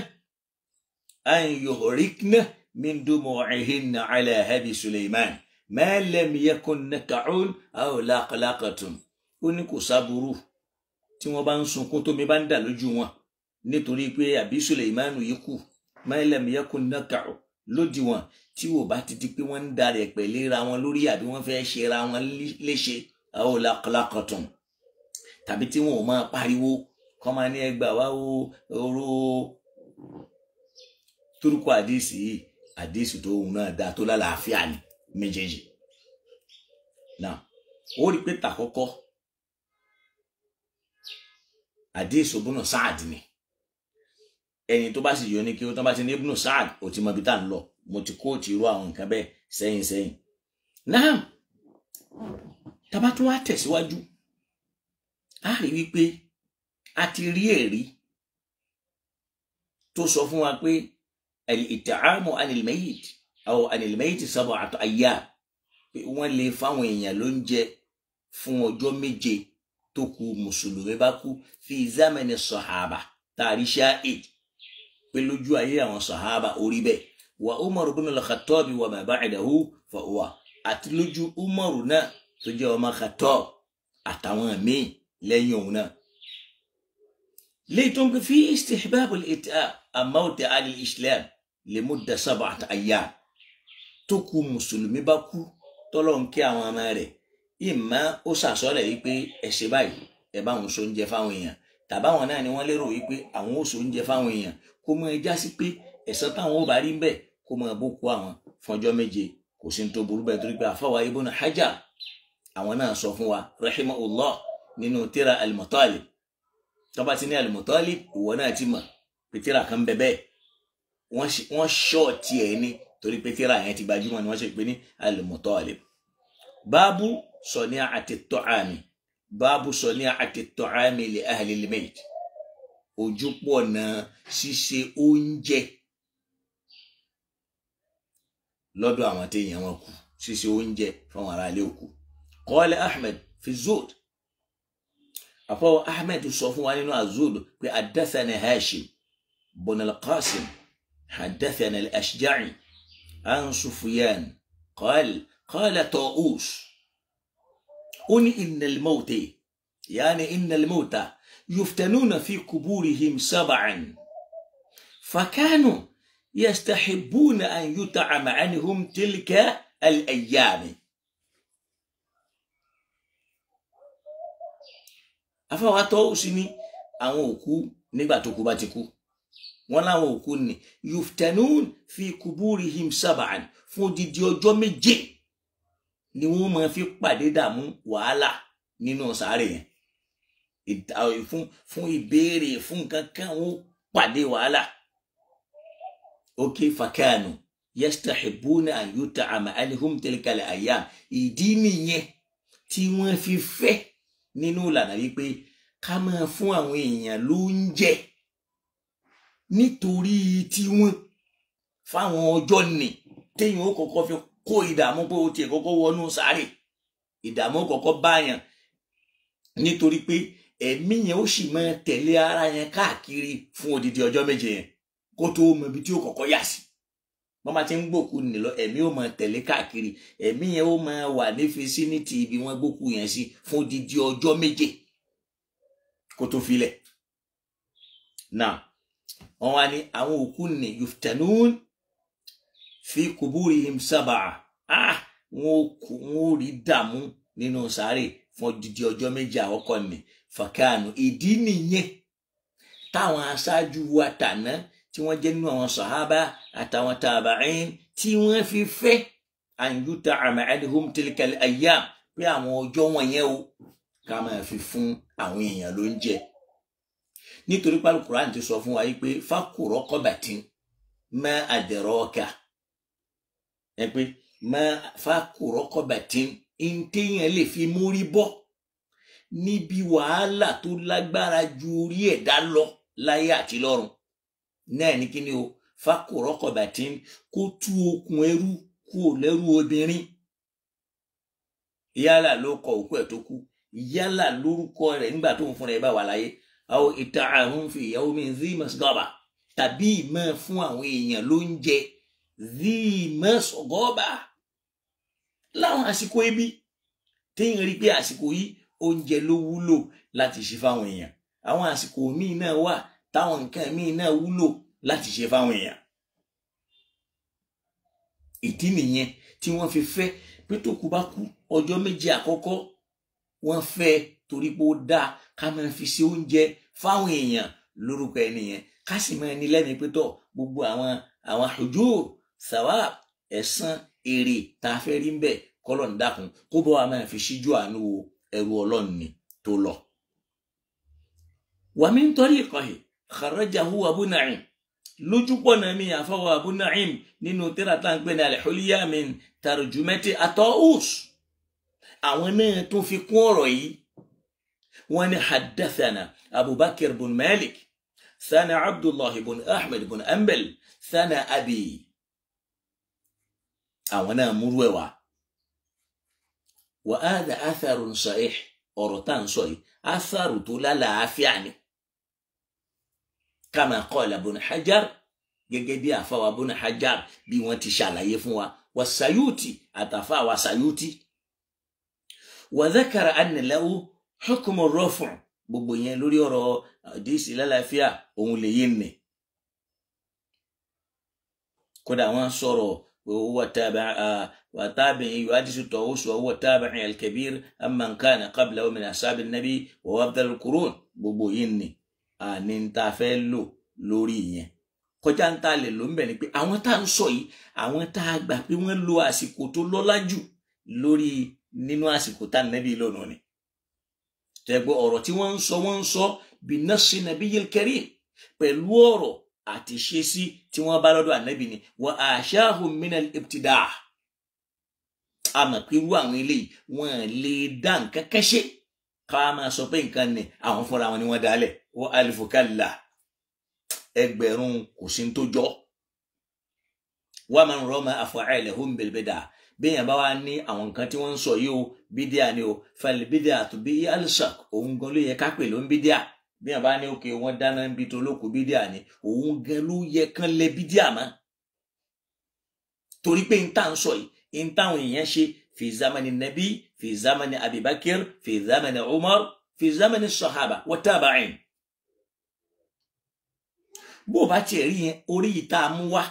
an yuhrikna min dumu'ihinna ala abi Sulaiman ma lam yakun nak'un aw laqlaqatun ó ní kò sáburú tí wọ́n bá ń sunkún tómi bá ń dà lójú wọn nítorí pé àbí Sulaiman yìí kú ma lam yakun nak'un lódì wọn tí wò bá ti di pé wọ́n ń darẹ̀ pẹ̀lera wọn lórí àbí wọ́n fẹ́ ṣe ra wọn léṣe aw laqlaqatun tàbí tí wọn ò máa pariwo kọ́ máa ní ẹgbà wá oró turku àdísì tó òun náà dá tó lálàáfíà ní méjèèjì náà ó rí pé tàkọ́kọ́ àdísì Ibnu Sa'd ni ẹni tó bá sì yọ ní kí ó tán bá ti ní Ibnu Sa'd ó ti mọ bí tá ń lọ mo ti kóòtù irú àwọn nǹkan bẹ́ẹ̀ sẹ́yìn náà tàbá tún wá tẹ̀síwájú a rí wípé a ti rí ẹ̀rí tó sọ fún wa pé al-it'amu anil mayyit aw anil mayyit sab'atu ayyam pé wọ́n lè fáwọn èèyàn lóúnjẹ fún ọjọ́ méje tó kù mùsùlùmí bá kú fi zamani sahaba tàrí shahid pé lójú ayé àwọn sahaba orí bẹ́ẹ̀ wa Umar ibn al-Khattab wa ma ba'dahu fa huwa àti lójú Umar náà tó jẹ́ ọmọ Khattab àtàwọn míì lẹ́yìn òun náà ليتم في استحباب الإتاء الموت على الإسلام لمدة 7 أيام تكو مسلمي باكو tọ́lọ́run kí àwọn ọmọ rẹ̀ ìmọ̀ ó ṣàsọ́lẹ̀ wípé ẹ̀ṣẹ̀ báyìí ẹ bá wọn so oúnjẹ fáwọn èèyàn tàbáwọn náà ni wọ́n lérò wípé àwọn ó so oúnjẹ fáwọn èèyàn kó mọ ẹja sí pé ẹ̀san táwọn ó bá rí bẹ́ẹ̀ kó mọ bókú àwọn fọjọ́ méje kò sí ní tó burú bẹ́ẹ̀ torí pé àfọwà Ibn Hajar àwọn náà sọ fún wa rahimahullah nínú tírà al-Matalib tọ́ba ti ní al-Matalib ìwọ náà ti mọ̀ pé tírà kan bẹ bẹ́ẹ̀ wọ́n ṣọ́ọ̀tì ẹ̀ ní torí pé tírà yẹn ti gbajúmọ̀ ni wọ́n ṣe pé ní al-Matalib. báàbù sọ̀ní'àti at-ta'ami báàbù sọ̀ní'àti at-ta'ami li ahli al-mayt ojúpọ̀ náà ṣíṣe oúnjẹ lọ́dọ̀ àwọn téèyàn wọn kú ṣíṣe oúnjẹ fáwọn ará ilé òkú. qala Ahmad fi Zuhd أفو أحمد الصفواني الزود حدثنا هاشم بن القاسم حدثنا الأشجعي عن سفيان قال طاووس إن الموت يعني إن الموتى يفتنون في قبورهم 7 فكانوا يستحبون أن يطعم عنهم تلك الأيام. afáwa tọ́ sí ní àwọn òkú nígbà tó kú bá ti kú wọ́n láwọn òkú ni yuftanun fi kuburihim 7 fún odidi ọjọ́ 7 ni wọ́n máa fi pàdé dààmú wàhálà nínú sàárè yẹn fún ìbéèrè fún kankan wọ́n pàdé wàhálà. fakanu yastahibuna an yut'ama anhum tilka al-ayyam ìdí nìyẹn tí wọ́n fi fẹ́ nínú ìlànà wípé ká máa fún àwọn èèyàn lóúnjẹ nítorí tí wọ́n fáwọn ọjọ́ nì téèyàn ó kọ́kọ́ fi kó ìdààmú pé ó tiẹ̀ kọ́kọ́ wọnú sáré ìdààmú kọ́kọ́ báyàn nítorí pé ẹ̀mí yẹn ó sì máa tẹ̀lé ara yẹn káàkiri fún odidi ọjọ́ 7 yẹn kó tó mọ ibi tí ó kọ́kọ́ yà sí wọ́n máa ti ń gbòkú nì lọ ẹ̀mí ó máa tẹ̀lé káàkiri ẹ̀mí yẹn ó máa wà ní fisiniti ibi wọ́n gbòkú yẹn sí fún odidi ọjọ́ 7 kó tó filẹ̀. Náà wọ́n wá ní àwọn òkú nì yuftanun fi kuburihim 7 wọ́n rí dààmú nínú sáré fún odidi ọjọ́ 7 àkọ́kọ́ ni fàkànù ìdí nìyẹn táwọn aṣáájú wa tàná tí wọ́n jẹ́ nínú àwọn sàhábà àtàwọn tàbáìn tí wọ́n fi fẹ́ àyùtà àmàlìhùm tìlkàl ayyam pé àwọn ọjọ́ wọ̀nyẹn o ká máa fi fún àwọn èèyàn ló ń jẹ. Nítorí pé Al-Qur'an ti sọ fún wa yìí pé fakku raqabatin ma adraka ẹ pé ma fakku raqabatin ìntẹ́yìn lè fi mórí bọ́ níbi wàhálà tó lágbára ju orí ẹ̀dá lọ láyé àti lọ́run. Náà ní kíni o fakku raqabatin kó tú okùn ẹrú kúrò lẹ́rú obìnrin yálà ló kọ òkú ẹ̀ tó kú yálà lórúkọ rẹ̀ nígbà tó ń fúnra ẹ̀ bá wà láyé aw ita'ahum fi yawmin dhi masghaba tàbí ìmọ̀ fún àwọn èèyàn ló ń jẹ dhi masghaba láwọn àsìkò ebi téèyàn rí pé àsìkò yìí oúnjẹ ló wúlò láti ṣe fáwọn èèyàn. Àwọn àsìkò míì náà wà táwọn nǹkan míì náà wúlò láti ṣe fáwọn èèyàn. Ìdí nìyẹn tí wọ́n fi fẹ́ pé tó kú bá kú ọjọ́ 7 àkọ́kọ́ wọ́n fẹ́ torí pé ó dáa ká máa fi ṣe oúnjẹ fáwọn èèyàn lórúkọ ẹni yẹn ká sì máa ní lẹ́mìí pé tọ̀ gbogbo àwọn hujur thawab ẹ̀san èrè tá a fẹ́ rí ń bẹ̀ kọ́lọ̀ ń dákun kó bọ́ wa máa fi ṣíjú àánú ẹrú Ọlọ́run ni tó lọ. Wa min tariqihi kharajahu Abu Na'im lójúpọ̀ náà mi àfọwọ́ Abu Na'im nínú tírà tá à ń pè ní al-Hulya min tarjumati at-Tawus. Àwọn náà tún fi kún ọ̀rọ̀ yìí wọ́n ní haddathana Abubakar bin Malik sana Abdullah bin Ahmad bin Ambal sana abi. Àwọn náà múrú ẹ̀ wá. Wa hadha atharun sahih ọ̀rọ̀ tá à ń sọ yìí atharu tó lálàáfíà ni. Kama qala Ibn Hajar gẹ́gẹ́ bí àfáwà Ibn Hajar bí wọ́n ti ṣàlàyé fún wa wa Sayuti àtàfáwà Sayuti. Wa dhakara anna lahu hukmu ar-raf' gbogbo yẹn lórí ọ̀rọ̀ àdìsí lálàáfíà òun lè yé nì. Kódà wọ́n sọ̀rọ̀ وتابعي يحدث الطاووس وهو التابعي الكبير أمن كان قبله من أصحاب النبي وأفضل القرون gbogbo yìí ni àní ń ta fẹ́ lò lórí yẹn kọjá ń ta lè lò ń bẹ̀ ni pé àwọn tá ń sọ yìí àwọn tá a gbà pé wọ́n lo àsìkò tó lọ́lá jù lórí nínú àsìkò tá nẹ́bí lónìí ni tẹ́gbọ́ ọ̀rọ̀ tí wọ́n ń sọ bí nassi nabiyil karim pẹ̀lú ọ̀rọ̀ àti ṣe sí tí wọ́n bá lọ́dọ̀ ànẹ́bí ni wa ashahum minal ibtidaa àmọ́ pé irú àwọn eléyìí wọ́n lè dá nǹkan kẹ́ṣẹ́ ká máa sọ pé nǹkan ni àwọn fúnra wọn ni wọ́n dálẹ̀ wa alifu kalla ẹgbẹ̀rún kò sí tó jọ. Wa man rama af'alahum bil bid'ah béèyàn bá wá ní àwọn nǹkan tí wọ́n ń sọ yìí o bídíà ni o fal bid'atu bi alshaq òun gan ló yẹ ká pè ló ń bídíà béèyàn bá ní òkè wọ́n dáná ń bi tó lóko bídíà ni òun gan ló yẹ kán lẹ bídíà mọ́ torí pé n tá ń sọ yìí n táwọn èèyàn ṣe fi zamani nabi fi zamani abibakir fi zamani umar fi zamani sahaba wa tabi'in. Bó bá tiẹ̀ rí yẹn orí yìí tá a mú wá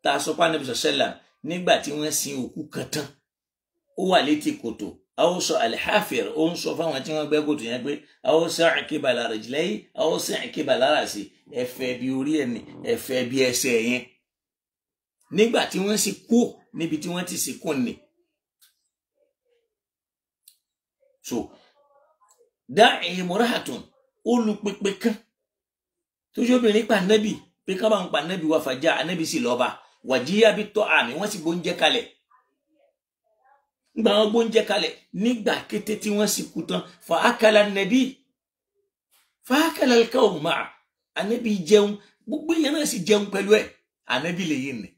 tá a sọ pé Ànábì sallam nígbà tí wọ́n sin òkú kan tán ó wà létí kòtò àwòsọ alhafir ó ń sọ fáwọn tí wọ́n gbẹ́ kòtò yẹn pé àwòsọ àkíbalà rajlayhi àwòsọ àkíbalà rasi ẹ̀fẹ̀ bí orí ẹni ẹ̀fẹ̀ bí ẹsẹ̀ yẹn nígbà tí wọ́n sì kú níbi tí wọ́n ti sìnkú ni. So da'i murahatun olùpèpè kan tó ṣe obìnrin pa Ànábì pé ká bá ń pa Ànábì wá fàjà Ànábì sì lọ́ba wàjíyá bí tọ́ àmì wọ́n sì gbóúnjẹ kalẹ̀ nígbà wọn gbóúnjẹ kalẹ̀ nígbà kété tí wọ́n sì kú tán fa akala Ànábì fa akala al-qawm ma'a Ànábì jẹun gbogbo èèyàn náà sì jẹun pẹ̀lú ẹ̀ Ànábì lè yé ni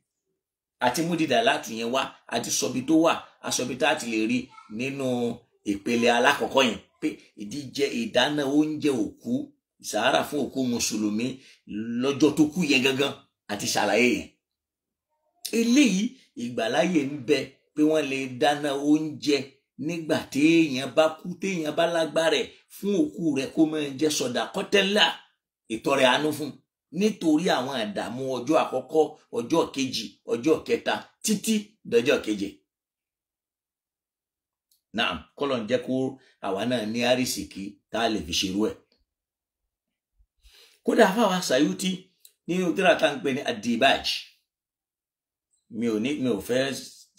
àti múdìdà láti yẹn wá àti sọbi tó wà aṣọbi tá a ti lè rí nínú ìpele alákọ̀ọ́kọ́ yẹn pé ìdíje ìdáná oúnjẹ òkú sàárà fún òkú mùsùlùmí lọ́jọ́ tó kú yẹn gangan àti ṣàlàyé yẹn eléyìí ìgbàláyè ń bẹ pé wọ́n lè dáná oúnjẹ nígbà téèyàn bá kú téèyàn bá lágbára fún òkú rẹ̀ kó máa jẹ sọdàkọtẹlá ìtọrẹ àánú fún nítorí àwọn àdàmú ọjọ́ àkọ́kọ́ ọjọ́ kejì ọjọ́ kẹta títí dọjọ́ keje. Naam, kọlọ ń jẹ́ kó àwa náà ní àrísìkí tá a lè fi ṣerú ẹ̀. Kódà fáwa Sayuti ní òtírà tá à ń pè ní Ad-Dibaj, mi ò fẹ́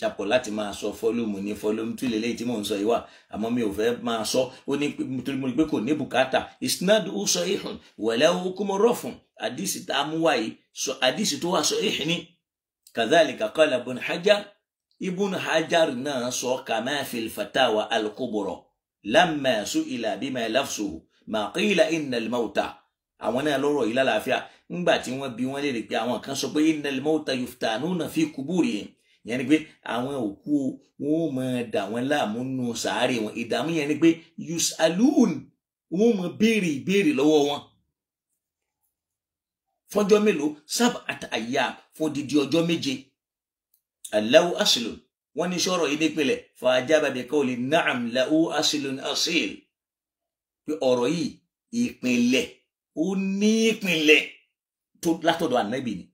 japọ̀ láti máa sọ fọ́lùmù ní fọ́lùmù tí lélẹ́yìí tí mò ń sọ yìí wà, àmọ́ mi ò fẹ́ máa sọ ó ní nítorí mo rí pé kò ní bùkátà. Isnaduhu sahihun wa lahu hukmu raf'in, àdìsí tá a mú wáyé sọ àdìsí tó wà sahih ni. Kadhalika qala Ibn Hajar náà sọ kama fil fatawa al-kubra lamma su'ila bima lafzuhu ma qila innal mawta. Àwọn náà lọ́rọ̀ yìí lálàáfíà ńgbà tí wọ́n bi wọ́n léèrè pé àwọn kan sọ pé innal mawta yuftanuna fi kuburihim, yẹn ni pé àwọn òkú wọn ò máa dà wọ́n láàmú nù sàárè wọn. Ìdààmú yẹn ni pé yus'alun, wọn ò máa béèrè ìbéèrè lọ́wọ́ wọn fọ́jọ́ mélòó? Sab'ata ayyam, fún odidi ọjọ́ méje. Lahu aslun, wọ́n ní sọ̀rọ̀ yìí nípìnlẹ̀ fa ajaba bi qawli na'am lahu aslun asil, pé ọ̀rọ̀ yìí ìpìnlẹ̀ ó ní ìpìnlẹ̀ tó látọ̀dọ̀ Ànábì ni.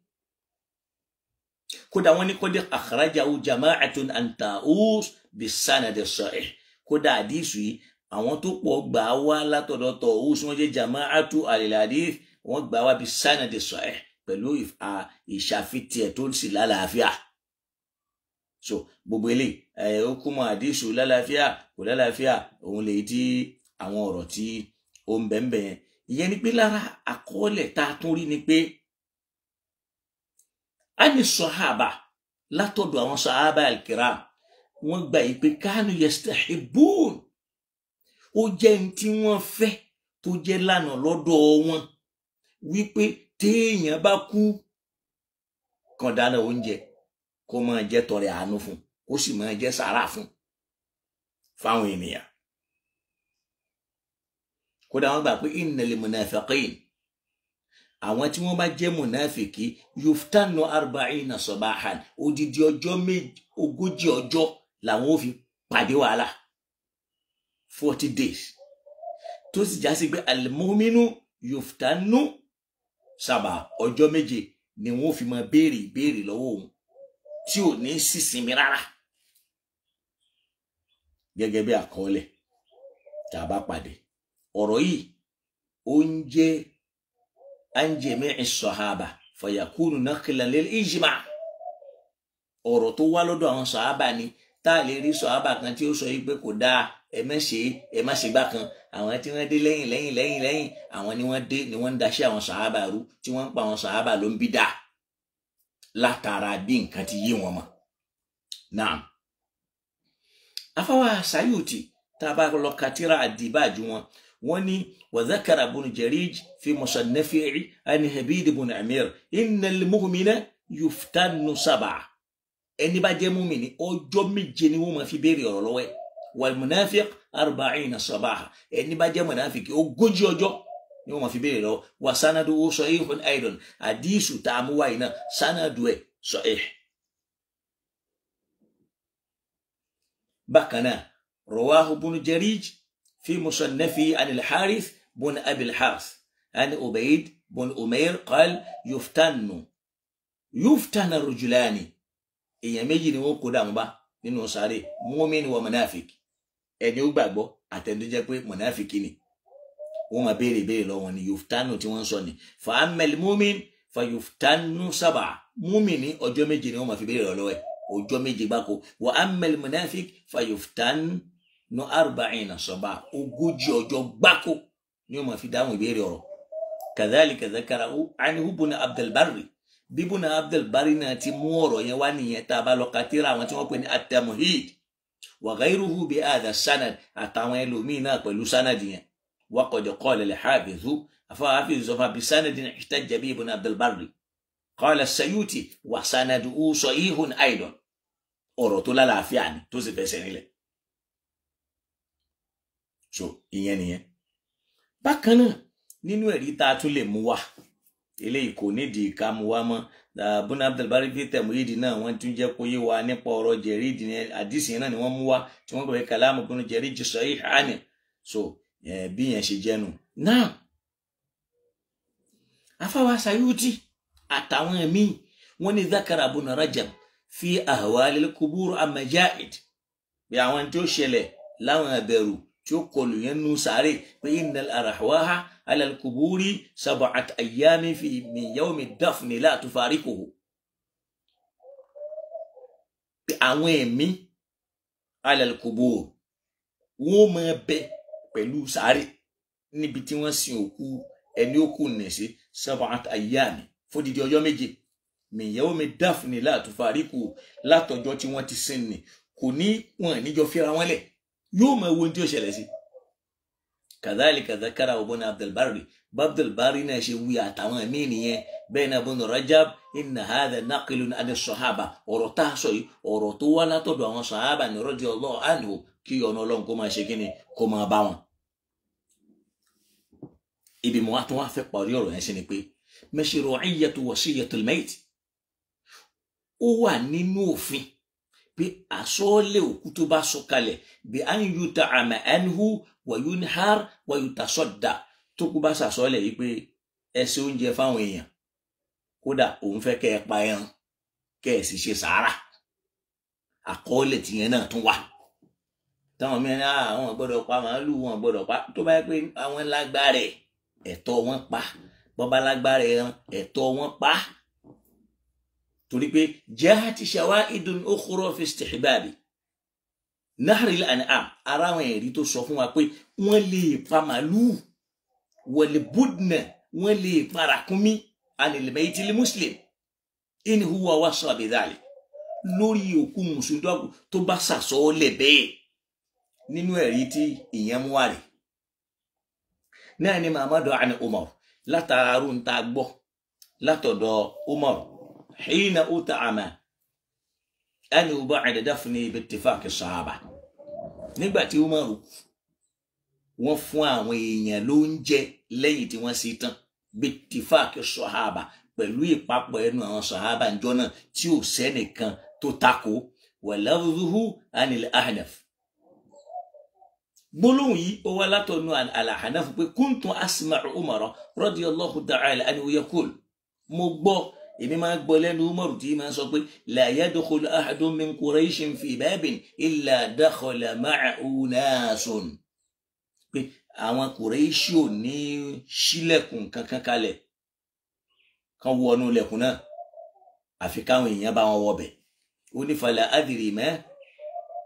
Kódà wọ́n ní qad akhrajahu jama'atun an Tawus bisanad sahih. Kódà àdìsù yìí àwọn tó pọ̀ gbà wá látọ̀dọ̀ Tawus, wọ́n jẹ́ jama'atu al-hadith, wọ́n gbà wá bisanad sahih pẹ̀lú ìṣàfitì ẹ̀ tó sì lálàáfíà. So gbogbo eléyìí ó kú mọ́ àdìsù lálàáfíà kò lálàáfíà, òun lè di àwọn ọ̀rọ̀ tí ó ń bẹ̀ẹ̀bẹ̀ yẹn. Ìyẹn ni pé lára àkọọ́lẹ̀ tá a tún rí ni pé a ní sọ̀hábà látọ̀dọ̀ àwọn sọ̀hábà al-kiram, wọ́n gbà yìí pé kánú yastahibbun, ó jẹ́ ní tí wọ́n fẹ́ tó jẹ́ lánà lọ́dọ̀ wọn wípé téèyàn bá kú kàn dáná oúnjẹ kó máa jẹ́ tọrẹ àánú fún, kó sì máa jẹ́ sàárà fún fáwọn ènìyàn. Kódà wọ́n gbà pé innal munafiqin, àwọn tí wọ́n bá jẹ́ munafiki, yuftanu 40 sabahan, odidi ọjọ́ 40 ọjọ́ làwọn ò fi pàdé wàhálà, 40 days, tó sì já sí pé al-mu'minu yuftanu 7, ọjọ́ 7 ni wọ́n fi máa béèrè ìbéèrè lọ́wọ́ òun tí ò ní sísinmi rárá, gẹ́gẹ́ bí àkọọ́lẹ̀ tá a bá pàdé. Ọ̀rọ̀ yìí ó ń jẹ́ an jami'i sahaba fayakunu naqlan lil ijma', ọ̀rọ̀ tó wá lọ́dọ̀ àwọn sahaba ni, tá a lè rí sahaba kan tí ó sọ yìí pé kò dáa, ẹ má ṣe gbá kan. Àwọn tí wọ́n dé lẹ́yìn àwọn ni wọ́n ń daṣẹ́ àwọn sahaba rú, tí wọ́n ń pa àwọn sahaba ló ń bídà látara bí nǹkan ti yé wọn mọ̀. Naam, afáwa Sayuti tá a bá lọ ka tírà Ad-Dibaj wọ́n ní wa dhakara Ibn Jarij fi musannafihi an Habib ibn Amir innal mu'mina yuftanu 7, ẹni bá jẹ́ mùmínì ọjọ́ 7 ni wọ́n máa fi béèrè ọ̀rọ̀ lọ́wọ́ ẹ̀. Wal munafiq 40 sabaha, ẹni bá jẹ́ munafiki 40 ọjọ́ ni wọ́n máa fi béèrè lọ́wọ́. Wa sanaduhu sahihun aidan, àdìsù tá a mú wáyé náà sanadu ẹ̀ sahih. Bákan náà rawahu Ibn Jarij في مصنفه عن الحارث بن أبي الحارث عن أبيد بن أمير قال يفتن الرجلان، èèyàn méjì ni wọ́n kó dààmú bá nínú sáré, mu'min wa munafik, ẹni ó gbàgbọ́ àtẹni tó jẹ́ pé munafiki ni. wọ́n máa béèrè lọ́wọ́ ni yuftanu tí wọ́n sọ ni. fa ammal mu'min fa yuftanu 7, mu'min ní ọjọ́ 7 ni wọ́n máa fi béèrè lọ́wọ́ ẹ̀, ọjọ́ 7 gbáko. wa ammal munafik fa yuftanu 40 sabaha, 40 ọjọ́ gbáko ni wọ́n máa fi dáhùn ìbéèrè ọ̀rọ̀. kadhalika dhakarahu anhu ibn Abdul Barri, bí Ibn Abdul Barri náà ti mú ọ̀rọ̀ yẹn wá nìyẹn tá a bá lọ ka tírà àwọn tí wọ́n pè ní at-Tamhid wa ghayruhu bi hadha sanad, àtàwọn ẹlòmíín náà pẹ̀lú sanad yẹn. wa qad qala al-Hafiz Hafiz sọfà bi sanadin ihtajja bi Ibn Abdul Barri qala as-Sayuti wa sanaduhu sahihun aidan, ọ̀rọ̀ tó lálàáfíà ni tó sì fẹsẹ̀ nílẹ̀. So ìyẹn nìyẹn. Bákan náà nínú ẹ̀rí tá a tún lè mú wá eléyìí kò nídìí ká mú wá mọ́. Ibn Abdul Barri fi Tamhid náà wọ́n tún jẹ́ kó yé wa nípa ọ̀rọ̀ Jarid ní àdìsí náà ni wọ́n mú wá tí wọ́n gbé kalamu Ibn Jarid sahih àní. So bí yẹn ṣe jẹ́nu náà afáwa Sayuti àtàwọn míì wọ́n ní zakara Ibn Rajab fi ahwalil qubur amaja'id bí àwọn tí ó ṣẹlẹ̀ láwọn ẹ̀bẹ̀rù tí ó kọlù yẹn nù sáré pé innal arwaha ala al-quburi 7 ayyamin fi min yawmi ad-dafni la tufariquhu. Pé àwọn ẹ̀mí ala al-qubur wọ́n máa bẹ pẹ̀lú sáré níbi tí wọ́n sin òkú ẹni ó kù nẹ̀ sí 7 ayyamin fódìdí ọjọ́ méje min yawmi ad-dafni la tufariquhu látọjọ́ tí wọ́n ti sin ni kò ní wọn níjọ fira wọn lẹ̀ yóò máa wo tí ó ṣẹlẹ̀ sí. كذلك ذكر ابن عبد البر ناشي ويا تمام مين بين ابن رجب ان هذا نقل عن الصحابه ورتاسوي ورتو ولا تو àwọn sahaba ni رضي الله عنه kí ọ̀nà Ọlọ́run kó máa ṣe kíni kó máa bá wọn. ibi mo wá tún wá fẹ́ parí ọ̀rọ̀ yẹn sí ni pé mashru'iyyatu wasiyatul mayt ó wà nínú òfin pé àsọlẹ̀ òkú tó bá sọ̀kalẹ̀ bí an yuta'ama anhu wa yunhar wa yutasadda tó kú bá sàsọlẹ̀ yìí pé ẹ ṣe oúnjẹ fáwọn èèyàn kódà òun fẹ́ kẹ́ ẹ pa ẹran kẹ́ ẹ sì ṣe sàárà àkọọ́lẹ̀ tìyẹn náà tún wà táwọn mìíràn àwọn gbọ́dọ̀ pa màálù wọn gbọ́dọ̀ pa tó bá yẹ pé àwọn lágbára ẹ̀tọ́ wọn pa bọ́bá lágbára ẹran ẹ̀tọ́ wọn pa torí pé jahati shawa'idun ukhra fi istihbabi nahril an'am ara wọn ẹ̀rí tó sọ fún wa pé wọ́n lè pa màlúù wal budna wọ́n lè pa ràkúnmí anil maytil muslim in huwa wasa bidhalik lórí òkú mùsùlùmí tó bá sàsọ́ọ́lẹ̀ bẹ́ẹ̀ nínú ẹ̀rí tí ìyẹn mú wá rè náà ni Muhammadu ani Umar látàrú ń ta gbọ́ látọ̀dọ̀ Umar حين أطعم أن بعد دفنه باتفاق الصحابة nígbà tí Umaru wọ́n fún àwọn èèyàn lóúnjẹ lẹ́yìn tí wọ́n sì tán باتفاق الصحابة pẹ̀lú ìpapọ̀ ẹnu àwọn sàhábà ńjọ́ náà tí ò sẹ́nìkan tó tako ولفظه عن الأحنف gbólóhùn yìí ó wá látọ̀nù al-Ahnaf pé kuntu asma'u Umar radiyallahu ta'ala anhu yaqul mo gbọ́ èmi máa gbọ́ lẹ́nu Umaru tí máa sọ pé la yadkhulu ahadun min Qurayshin fi babin illa dakhala ma'ahu nasun pé àwọn Qurayshi ò ní ṣílẹ̀kùn kankan kalẹ̀ kan wọnú lẹ̀kùn náà àfi káwọn èèyàn bá wọn wọbẹ̀ ó ní fala adri ma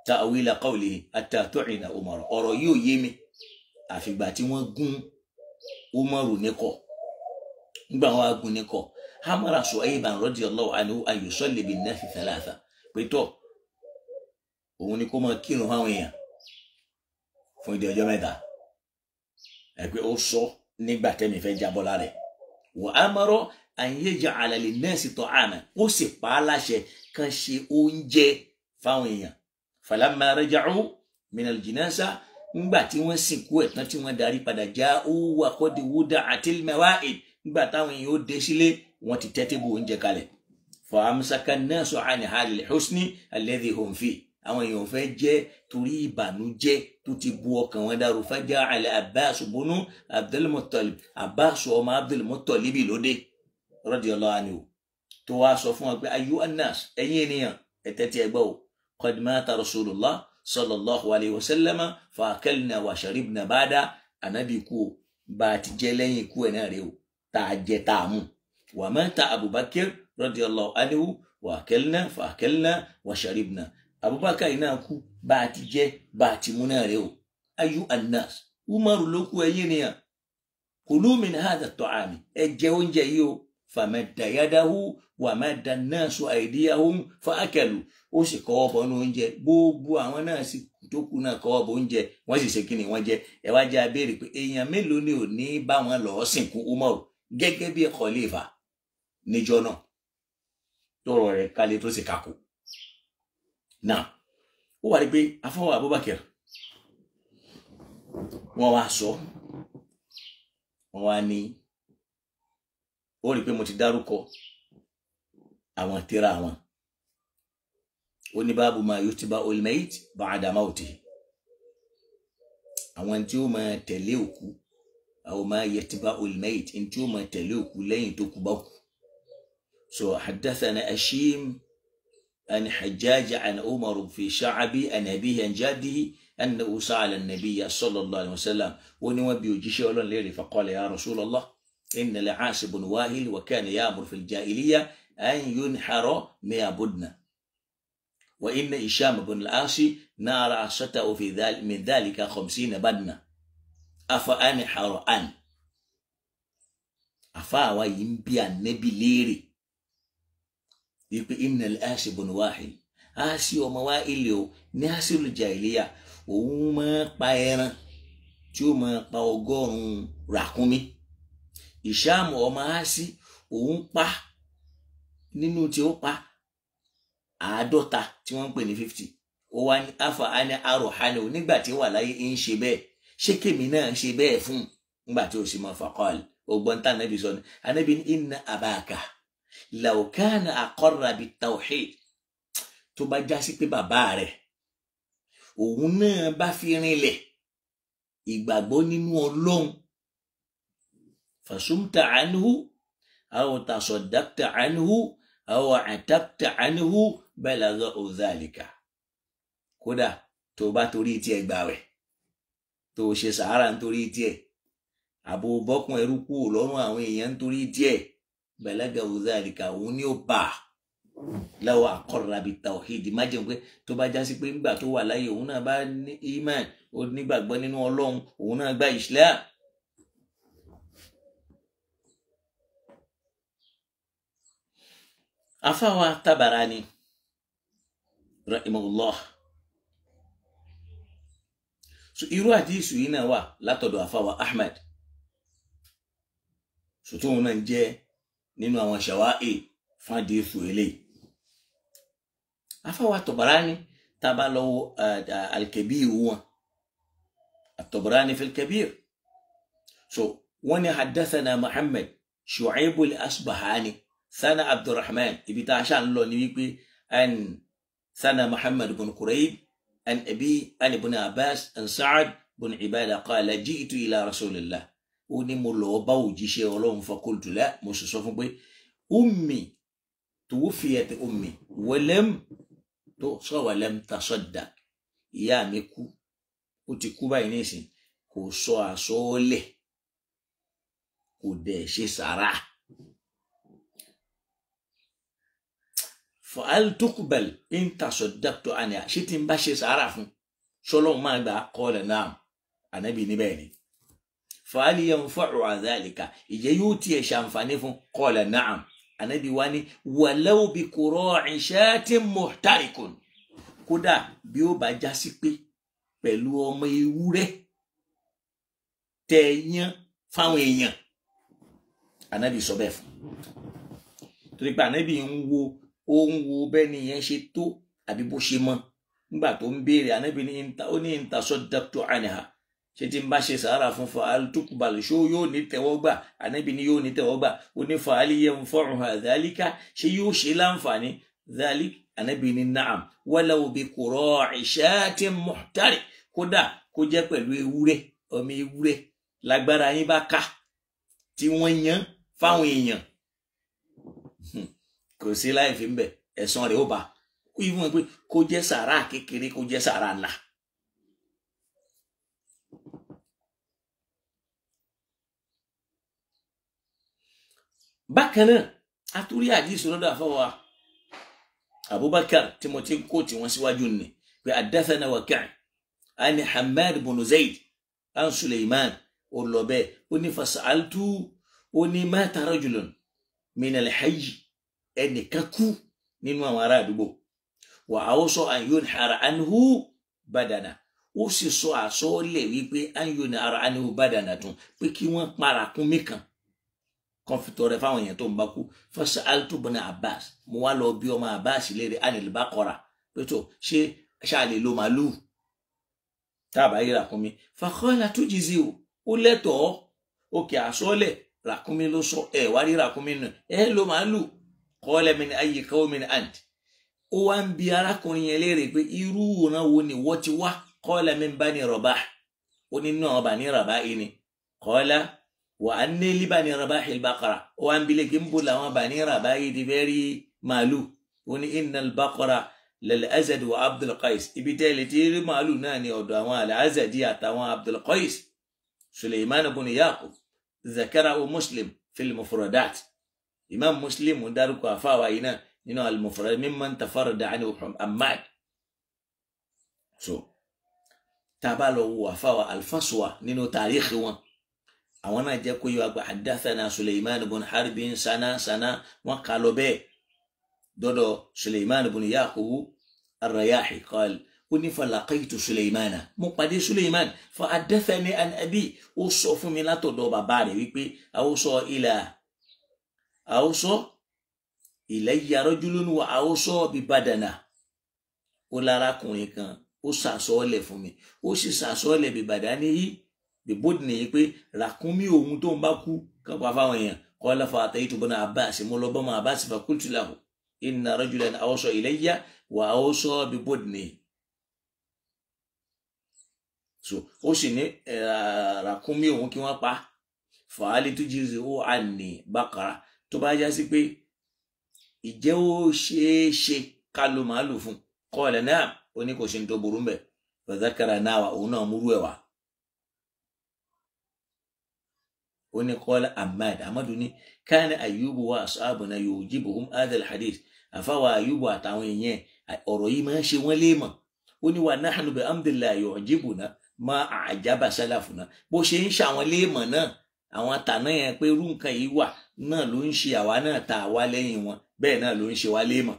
ta'wila qawlihi hatta tu'ina Umar ọ̀rọ̀ yóò yé mi àfìgbà tí wọ́n gún Umaru níkọ̀ nígbà wọn gún níkọ̀ hamara Su'ayban radiyallahu anhu an yusalli bin nasi thalatha pé tọ́ òun ni kó máa kírun fáwọn èèyàn fún ìdí ọjọ́ mẹ́ta ẹ pé ó sọ nígbà tẹ́mi fẹ́ jábọ́ lára ẹ̀ wa amara an yaj'ala lin-nasi ta'aman ó sì pa á láṣẹ kan ṣe oúnjẹ fáwọn èèyàn falamma raja'u min al-jinasa nígbà tí wọ́n sìnkú ẹ̀ tán tí wọ́n darí padà ja'u wa qad wuda'atil mawa'id nígbà táwọn èèyàn ó dé sílé wọ́n ti tẹ́tẹ́ bò oúnjẹ kalẹ̀ fa amsaka an-nasu 'an halil husni alladhi hum fi àwọn èèyàn fẹ́ jẹ́ torí ìbànújẹ́ tó ti bu ọkàn wọn dàrú faja'ala Abbas bunu Abdul Muttalib Abbas ọmọ Abdul Muttalib lóde radiyallahu anhu tó wá sọ fún wọn pé ayyuhan nas ẹ̀yin ènìyàn ẹ tẹ́tí ẹ gbọ́ qad mata rasulullah sallallahu alayhi wa sallama fa akalna wa sharibna ba'da anabi kú bá ti jẹ́ lẹ́yìn ikú ẹ̀ náà rèé o tá a jẹ tá a mú wa mata Abubakar radiyallahu anhu wa akalna fa akalna wa sharibna Abubakar náà kú bá ti jẹ bá ti mú náà rèé o ayyuhan nas Umaru ló kú ẹ̀yin ènìyàn kulu min hadha at-ta'ami ẹ jẹ oúnjẹ yìí o famadda yadahu wa madda an-nasu aydiyahum fa akalu ó sì kọ́wọ́ bọ̀ ní oúnjẹ gbogbo àwọn náà sì tó kù náà kọ́wọ́ bọ̀ oúnjẹ wọ́n sì ṣe kíni wọ́n jẹ ẹ wá jẹ́ abéèrè pé èèyàn mélòó ni ò ní bá wọn lọ́ọ́ sìnkú Umaru gẹ́gẹ́ bí khalifa níjọ́ náà tọrọ rẹ̀ kálẹ̀ tó sì kakò náà ó wà rí pé afọwọ́ Abubakar wọ́n wá sọ wọ́n wá ní ó rí pé mo ti dárúkọ àwọn tírà wọn. Ó ní báàbù ma yutba'ul mayt ba'da mawtihi, àwọn tí ó máa tẹ̀lé òkú, aw ma yutba'ul mayt, tí ó máa tẹ̀lé òkú lẹ́yìn tó kú bá kú. So haddathana Ashim an Hajjaj an Umar fi Sha'bi an abihi an jaddihi annahu sa'ala an-nabiyya sallallahu alayhi wa sallam. Ó ní wọ́n bi òjíṣẹ́ Ọlọ́run léèrè faqala ya Rasulallah inna al-Aas ibn Wa'il wa kana ya'mur fi al-jahiliyya an yunhara mi'a budna wa inna Hisham ibn al-As nara asatahu fi min dhalika 50 badna afa anhara an. Afa wa yìí ń bi Ànábì léèrè wípé inna al-Aas ibn Wa'il, Aasi ọmọ Wa'il o ní asirul jahiliya, òun máa pa ẹran tí ó máa pa 100 ràkúnmí. Hisham ọmọ Aasi òun pa nínú tí ó pa 50 tí wọ́n ń pè ní 50. Ó wá ní afa ani aruhani, nígbà tí wà láyé ń ṣe bẹ́ẹ̀, ṣé kèmí náà ṣe bẹ́ẹ̀ fún nígbà tí ó sì máa faqal. Ogbon tá Ànábì sọ ni, Ànábì ní inna abaka law kana aqarra bit-tawhid, tó bá já sí pé bàbá rẹ̀ òun náà bá fi rinlẹ̀ ìgbàgbọ́ nínú Ọlọ́run, fasumta anhu aw tasaddaqta anhu aw atabta anhu balagha dhalika. Kódà tó bá torí tiẹ̀ gbààwẹ̀, tó ṣe sàárà nítorí tiẹ̀, àbò bọ́kùn ẹrú kúrò lọ́rùn àwọn èèyàn nítorí tiẹ̀, balagha dhalika, òun ni ó bá law aqarra bit-tawhid. Má jẹun pé tó bá já sí pé nígbà tó wà láyé òun náà bá ní iman, ó nígbàgbọ́ nínú Ọlọ́run, òun náà gba Islam. Afawa Tabarani rahimahullah, so irú àdísù yìí náà wà látọ̀dọ̀ afawa Ahmad, so tó wọn náà jẹ́ nínú àwọn ṣàwáì fún àdísù eléyìí. Afawa Tabarani tàbá lọ́wọ́ al-Kabir wọn, at-Tabarani fi al-Kabir, so wọ́n ní haddathana Muhammad Shu'aib al-Asbahani sana Abdurrahman, ibi tá a ṣá ń lọ ní wípé an sana Muhammad ibn Quraib an abi an ibn Abbas an Sa'ad ibn Ibada qala ji'tu ila Rasulillah. Ó ní mo lọ bá òjíṣẹ́ Ọlọ́run fa qultu la, mo sọ fún pé ummi tuwfiyat ummi walam tasaddaq, ìyá mi kú, ó ti kú báyìí nísìn, kò sọ àsọọ́lẹ̀, kò dẹ̀ ṣe sàrà. Fa'al tuqbal in tasaddaqtu anha, ṣé tí ń bá ṣe sàárà fún ṣọ́lọ́run máa gbà? Qala na'am, Ànábì ní bẹ́ẹ̀ ni. Fa'al yanfa'uha dhalika, ìjẹ́ yóò tiẹ̀ ṣàǹfààní fún? Qala na'am, Ànábì wá ní walau bi qura'i shatin muhtarikun, kódà bí ó bá já sí pé pẹ̀lú ọmọ ewúrẹ́ tẹ̀yán fáwọn èèyàn, Ànábì sọ bẹ́ẹ̀ fún. Torí pé Ànábì ń wo bẹ́ẹ̀ ni yẹn ṣe tó àbí bó ṣe mọ́. Nígbà tó ń béèrè, Ànábì ní ó ní in tasaddaqtu anha, ṣé tí ń bá ṣe sàárà fún fa'al tuqbal, ṣó yóò ní tẹ́wọ́gbà? Ànábì ní yóò ní tẹ́wọ́gbà. Ó ní fa'al yanfa'uha dhalika, ṣé yóò ṣe láǹfààní? Dhalik, Ànábì ní na'am walau bi qura'i shatin muhtarik, kódà kó jẹ́ pẹ̀lú ewúrẹ́, ọmọ ewúrẹ́ lágbára yín bá ká tí wọ́n yan fáwọn èèyàn, kò sí láì fi ń bẹ̀, ẹ̀san rẹ̀ ó bá. Kó yí fún ẹ pé kó jẹ́ sàárà kékeré, kó jẹ́ sàárà ńlá. Bákan náà, àtúrí àdísù lọ́dọ̀ àfọwà Abubakar tí mo ti kó tí wọ́n síwájú ni pé haddathana Waki' ani Hammad ibn Zayd an Sulaiman, ó lọ bẹ́ẹ̀, ó ní fasa'altu, ó ní mata rajulun min al-hayy, ẹnìkan kú nínú àwọn ará àdúgbò, wa awsa an yunhara anhu badana, ó sì sọ àsọọ́lẹ̀ wípé an yunhara anhu badana tún, pé kí wọ́n para kún mí kan fi tọrẹ fáwọn èèyàn tó ń bá kú. Fasa'altu ibn Abbas, mo wá lọ bí ọmọ Abbas léèrè anil baqara, pé tó ṣe ṣáà lè lo màálù tábà yíra kún mi. Fa qala tujzi'u, ó lẹ́tọ̀ọ́, òkè àsọọ́lẹ̀ ràkúnmí ló sọ ẹ wá rí ràkúnmí nù ẹ ló màálù qala min ayyi qawmin ant ó wá ń bi arákùnrin yẹn léèrè pé irú ọ̀nà wo ni wọ́n ti wá qala min bani Rabah ó ní náà bani Rabah yìí ni qala wa anna li bani Rabah al-baqara ó wá ń bi léèrè ń bò làwọn bani Rabah yìí ti fẹ́ rí màálù ó ní inna al-baqara lal-Azad wa Abdul Qais ibi tẹ́lẹ̀ tí rí màálù náà ni ọ̀dọ̀ àwọn al-Azadi àtàwọn Abdul Qais Sulaiman ibn Yaqub ذكره مسلم في المفردات إمام مسلم ودارك أفاوينا إنه المفرد ممن تفرد عنه أماد تابالو وفاوى الفصوى نينو تاريخ وان أونا جاكو يوابا حدثنا سليمان بن حرب سنة وقالوا به دودو سليمان بن يعقوب الرياحي قال وني فلقيت سليمان مقدي سليمان فحدثني عن أبي وصف من لا تدو باباري ويبي أوصى إلي رجل وأوصى ببدنه ولا راكوني كان ó sàsọ́ọ́lẹ̀ fún mi ó sì sàsọ́ọ́lẹ̀ bìbàdání yìí bìbódìní yìí pé ràkúnmí òun tó ń bá kú kápá fáwọn èèyàn qala fa ataytu ibn Abbas mo lọ bá ọmọ Abbas fa qultu lahu inna rajulan awsa ilayya wa awsa bibódìní so ó sì ní ràkúnmí òun kí wọ́n pa fàálì tó jíze ó àní bákàrà tó bá já sí pé ìjẹ́ ó ṣeéṣe ká lo màálù fún qala na'am oni ko shin to burumbe fa zakara nawa una muruwa oni qala amadu ni kana ayyubu wa ashabuna yujibuhum hadha alhadith afa wa ayyubu àtàwọn èyàn ọ̀rọ̀ yìí ma ṣe wọ́n lé mọ̀ oni wa nahnu bi amdillah yujibuna ma ajaba salafuna bó ṣe ń ṣe àwọn lé mọ̀ náà àwọn tàná yẹn pé irú nǹkan yìí wà náà ló ń ṣe àwa náà tá wá lẹ́yìn wọn bẹ́ẹ̀ náà ló ń ṣe wá lé mọ̀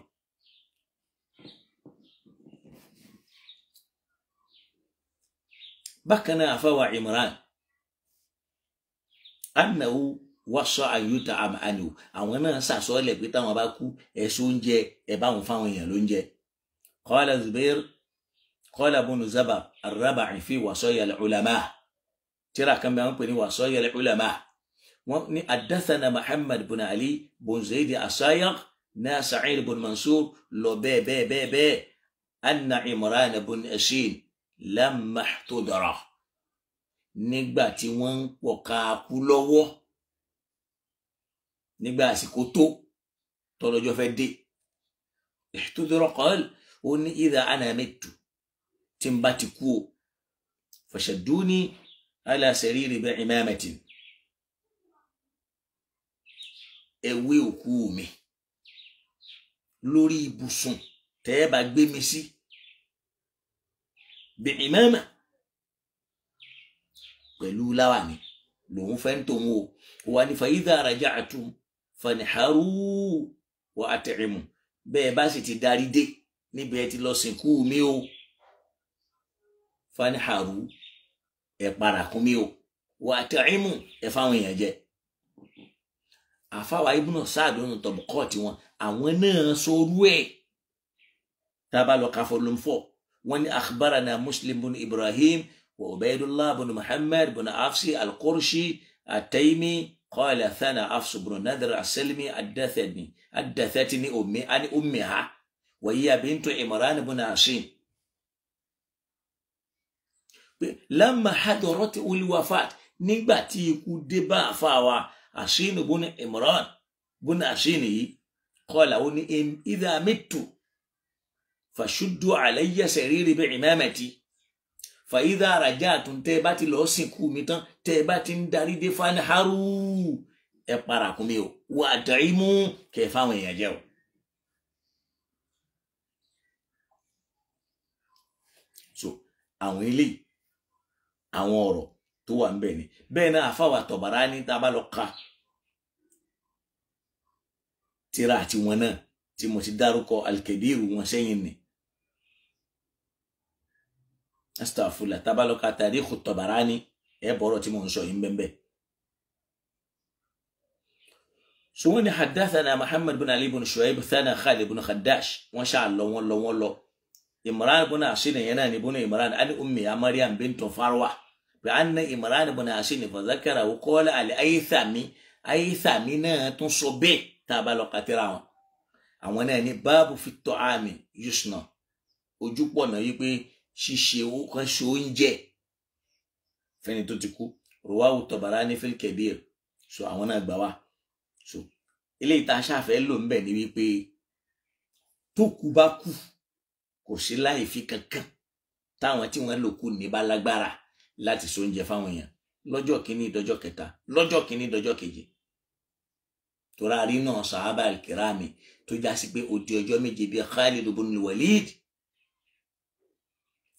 بكنا فوا عمران أنه وصى أن يطعم عنه àwọn náà sàsọ́ọ́lẹ̀ pé táwọn bá kú ẹ̀sùn oúnjẹ ẹ̀ bá wọn fáwọn èèyàn lóúnjẹ قال زبير قال ابن زبر الربع في وصايا العلماء ترى كم بيقول وصايا العلماء حدثنا محمد بن علي بن زيد الصايغ نا سعيد بن منصور لو بي أن عمران بن أسين lamma ihtudara nígbà tí wọ́n ń pọ̀ka kú lọ́wọ́ nígbà àsìkò tó tọ́lọ́jọ́ fẹ́ dé ihtudara qal ó ní idha ana mittu tí n bá ti kú o fashadduni ala sariri bi'imamatin ẹ̀wé òkú mi lórí ibùsùn tẹ́ bá gbé mi sí بعمامة pẹ̀lú láwàní lòun fẹ́ ń tòun o wà ní فإذا رجعتم فانحروا وأطعموا bẹ́ẹ̀ bá sì ti darí dé níbi ẹ ti lọ sìnkú mi o فانحروا ẹ parakún mi o وأطعموا ẹ fáwọn èèyàn jẹ àfáwà Ibn Sa'd nínú tọ̀bùkọ́ tiwọn àwọn náà sorú ẹ̀ tá a bá lọ ka volume 4 وأن أخبرنا مسلم بن إبراهيم وعبيد الله بن محمد بن عفصي القرشي التيمي قال ثنا عفص بن نذر السلمي حدثتني أمي عن أمها وهي بنت عمران بن عاصم لما حضرت الوفاة نباتي كدبا فاوا عاصم بن عمران بن عاصم قال إذا مت فشدوا علي سريري بعمامتي فإذا رجعتم تباتي لو سنكو ميتان تباتي نداري دي فانحروا اپاراكميو وأطعموا كيفاوين يجاو so àwọn ilé àwọn ọ̀rọ̀ tó wà ńbẹ̀ ni bẹ́ẹ̀ náà àfáwà Tabarani tá bá lọ ka tírà àti wọn náà tí mo ti dárúkọ al-Kabiru wọn sẹ́yìn ni astaghfirullah tabaloka tarikh Tabarani ẹ bọ̀rọ̀ tí mo ń sọ yìí bẹ́ẹ̀ so wọ́n ní haddathana Muhammad bin Ali bin Shu'aib thana Khalid bin Khaddash wọ́n ṣá wọ́n lọ Imran bin Asin yana ni bin Imran an ummi Maryam bint Farwa bi anna Imran bin Asin fa zakara wa qala al-Aythami Haythami náà tún sọ bẹ́ẹ̀ tá a bá lọ kàtẹ́ra wọn. Àwọn náà ní báàbù fi ta'ami yusna, ojú pọ̀ náà wípé ṣíṣe kan ṣe oúnjẹ fẹ́ni tó ti kú. Rawahu Tabarani fil Kabir. So àwọn náà gbà wá. So eléyìí tá a ṣàfẹ́ lò ń bẹ̀ ni wípé tó kú bá kú kò sí láì fi kankan táwọn tí wọ́n lò kú ní bá lágbára láti so oúnjẹ fáwọn èèyàn lọ́jọ́ kìíní dọjọ́ kẹta, lọ́jọ́ kìíní dọjọ́ keje. Tora rí náà sàhábà al-kirami tó já sí pé ó di ọjọ́ méje bíi Khalid ibn Walid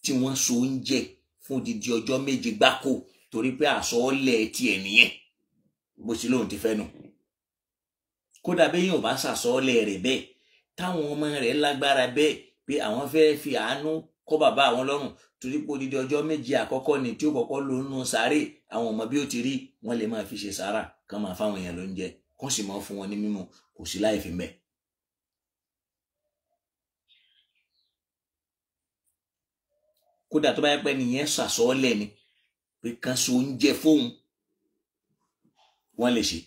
tí wọ́n so oúnjẹ fún odidi ọjọ́ méje gbáko torí pé àsọọ́lẹ̀ tiẹ̀ nìyẹn bó ti lóun ti fẹ́ nù. Kódà bẹ́ẹ̀ yóò bá sàsọọ́lẹ̀ rẹ̀ bẹ́ẹ̀ táwọn ọmọ rẹ̀ lágbára bẹ́ẹ̀ pé àwọn fẹ́ fi àánú kọ́ bàbá àwọn lọ́rùn torí pé odidi ọjọ́ méje àkọ́kọ́ ni tí ó kọ́kọ́ lò nínú sàárè, àwọn ọmọ bí ó ti rí wọ́n lè máa fi ṣe sàárà kán máa fáwọn èèyàn lóúnjẹ kán sì máa fún wọn ní mímu, kò sí láì fi mẹ́. Kódà tó bá yẹ pé nìyẹn sàsọọ́lẹ̀ ni pé kan so oúnjẹ fóun wọ́n lè ṣe.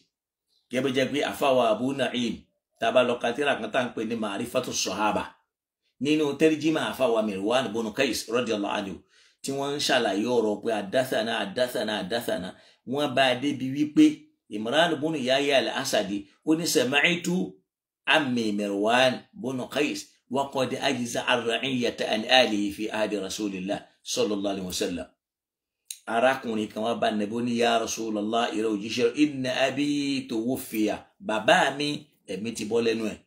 Gẹ́gẹ́ jẹ́ pé àfáwà Abu Na'im tá a bá lọ ka tírà kan tá à ń pè ní Ma'rifatu Sahaba nínú tẹ́rìjímà àfáwà Mirwan ibn Qais radiyallahu anhu tí wọ́n ń ṣàlàyé ọ̀rọ̀ pé àdáthànà wọ́n bá a débi wípé Imran ibn Yahya al-Asadi ó ní sami'tu ammi Mirwan ibn Qais wa qad ajza ar-ra'iyyata an alihi fi ahdi Rasulillah sallallahu alaihi wasallam. Arákùnrin kan wá bá Ànábì ó ní ya Rasulullah ìrẹ òjíṣẹ́ inna abi tuwuffiya, bàbá mi ẹ̀mí ti bọ́ lẹ́nu ẹ̀.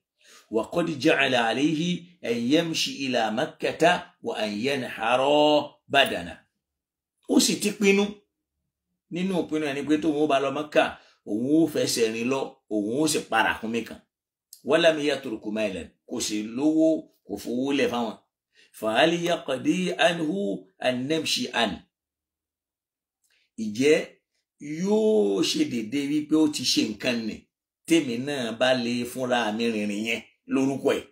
Wa qad ja'ala alayhi an yamshi ila Makkata wa an yanhara badana. Ó sì ti pinnu nínú ìpinnu ẹni pé tóun ó bá lọ Mẹ́kà òun ó fẹsẹ̀ rìn lọ, òun ó sì para kún mi kan. Walam yatruku mailan, kò sì lówó kò fowó lẹ̀ fáwọn. Fa hal yaqdi anhu an namshi an. Ìjẹ́ yóò ṣe dédé wípé ó ti ṣe nǹkan nì tèmi náà bá lè fúnra mi rìnrìn yẹn lórúkọ ẹ̀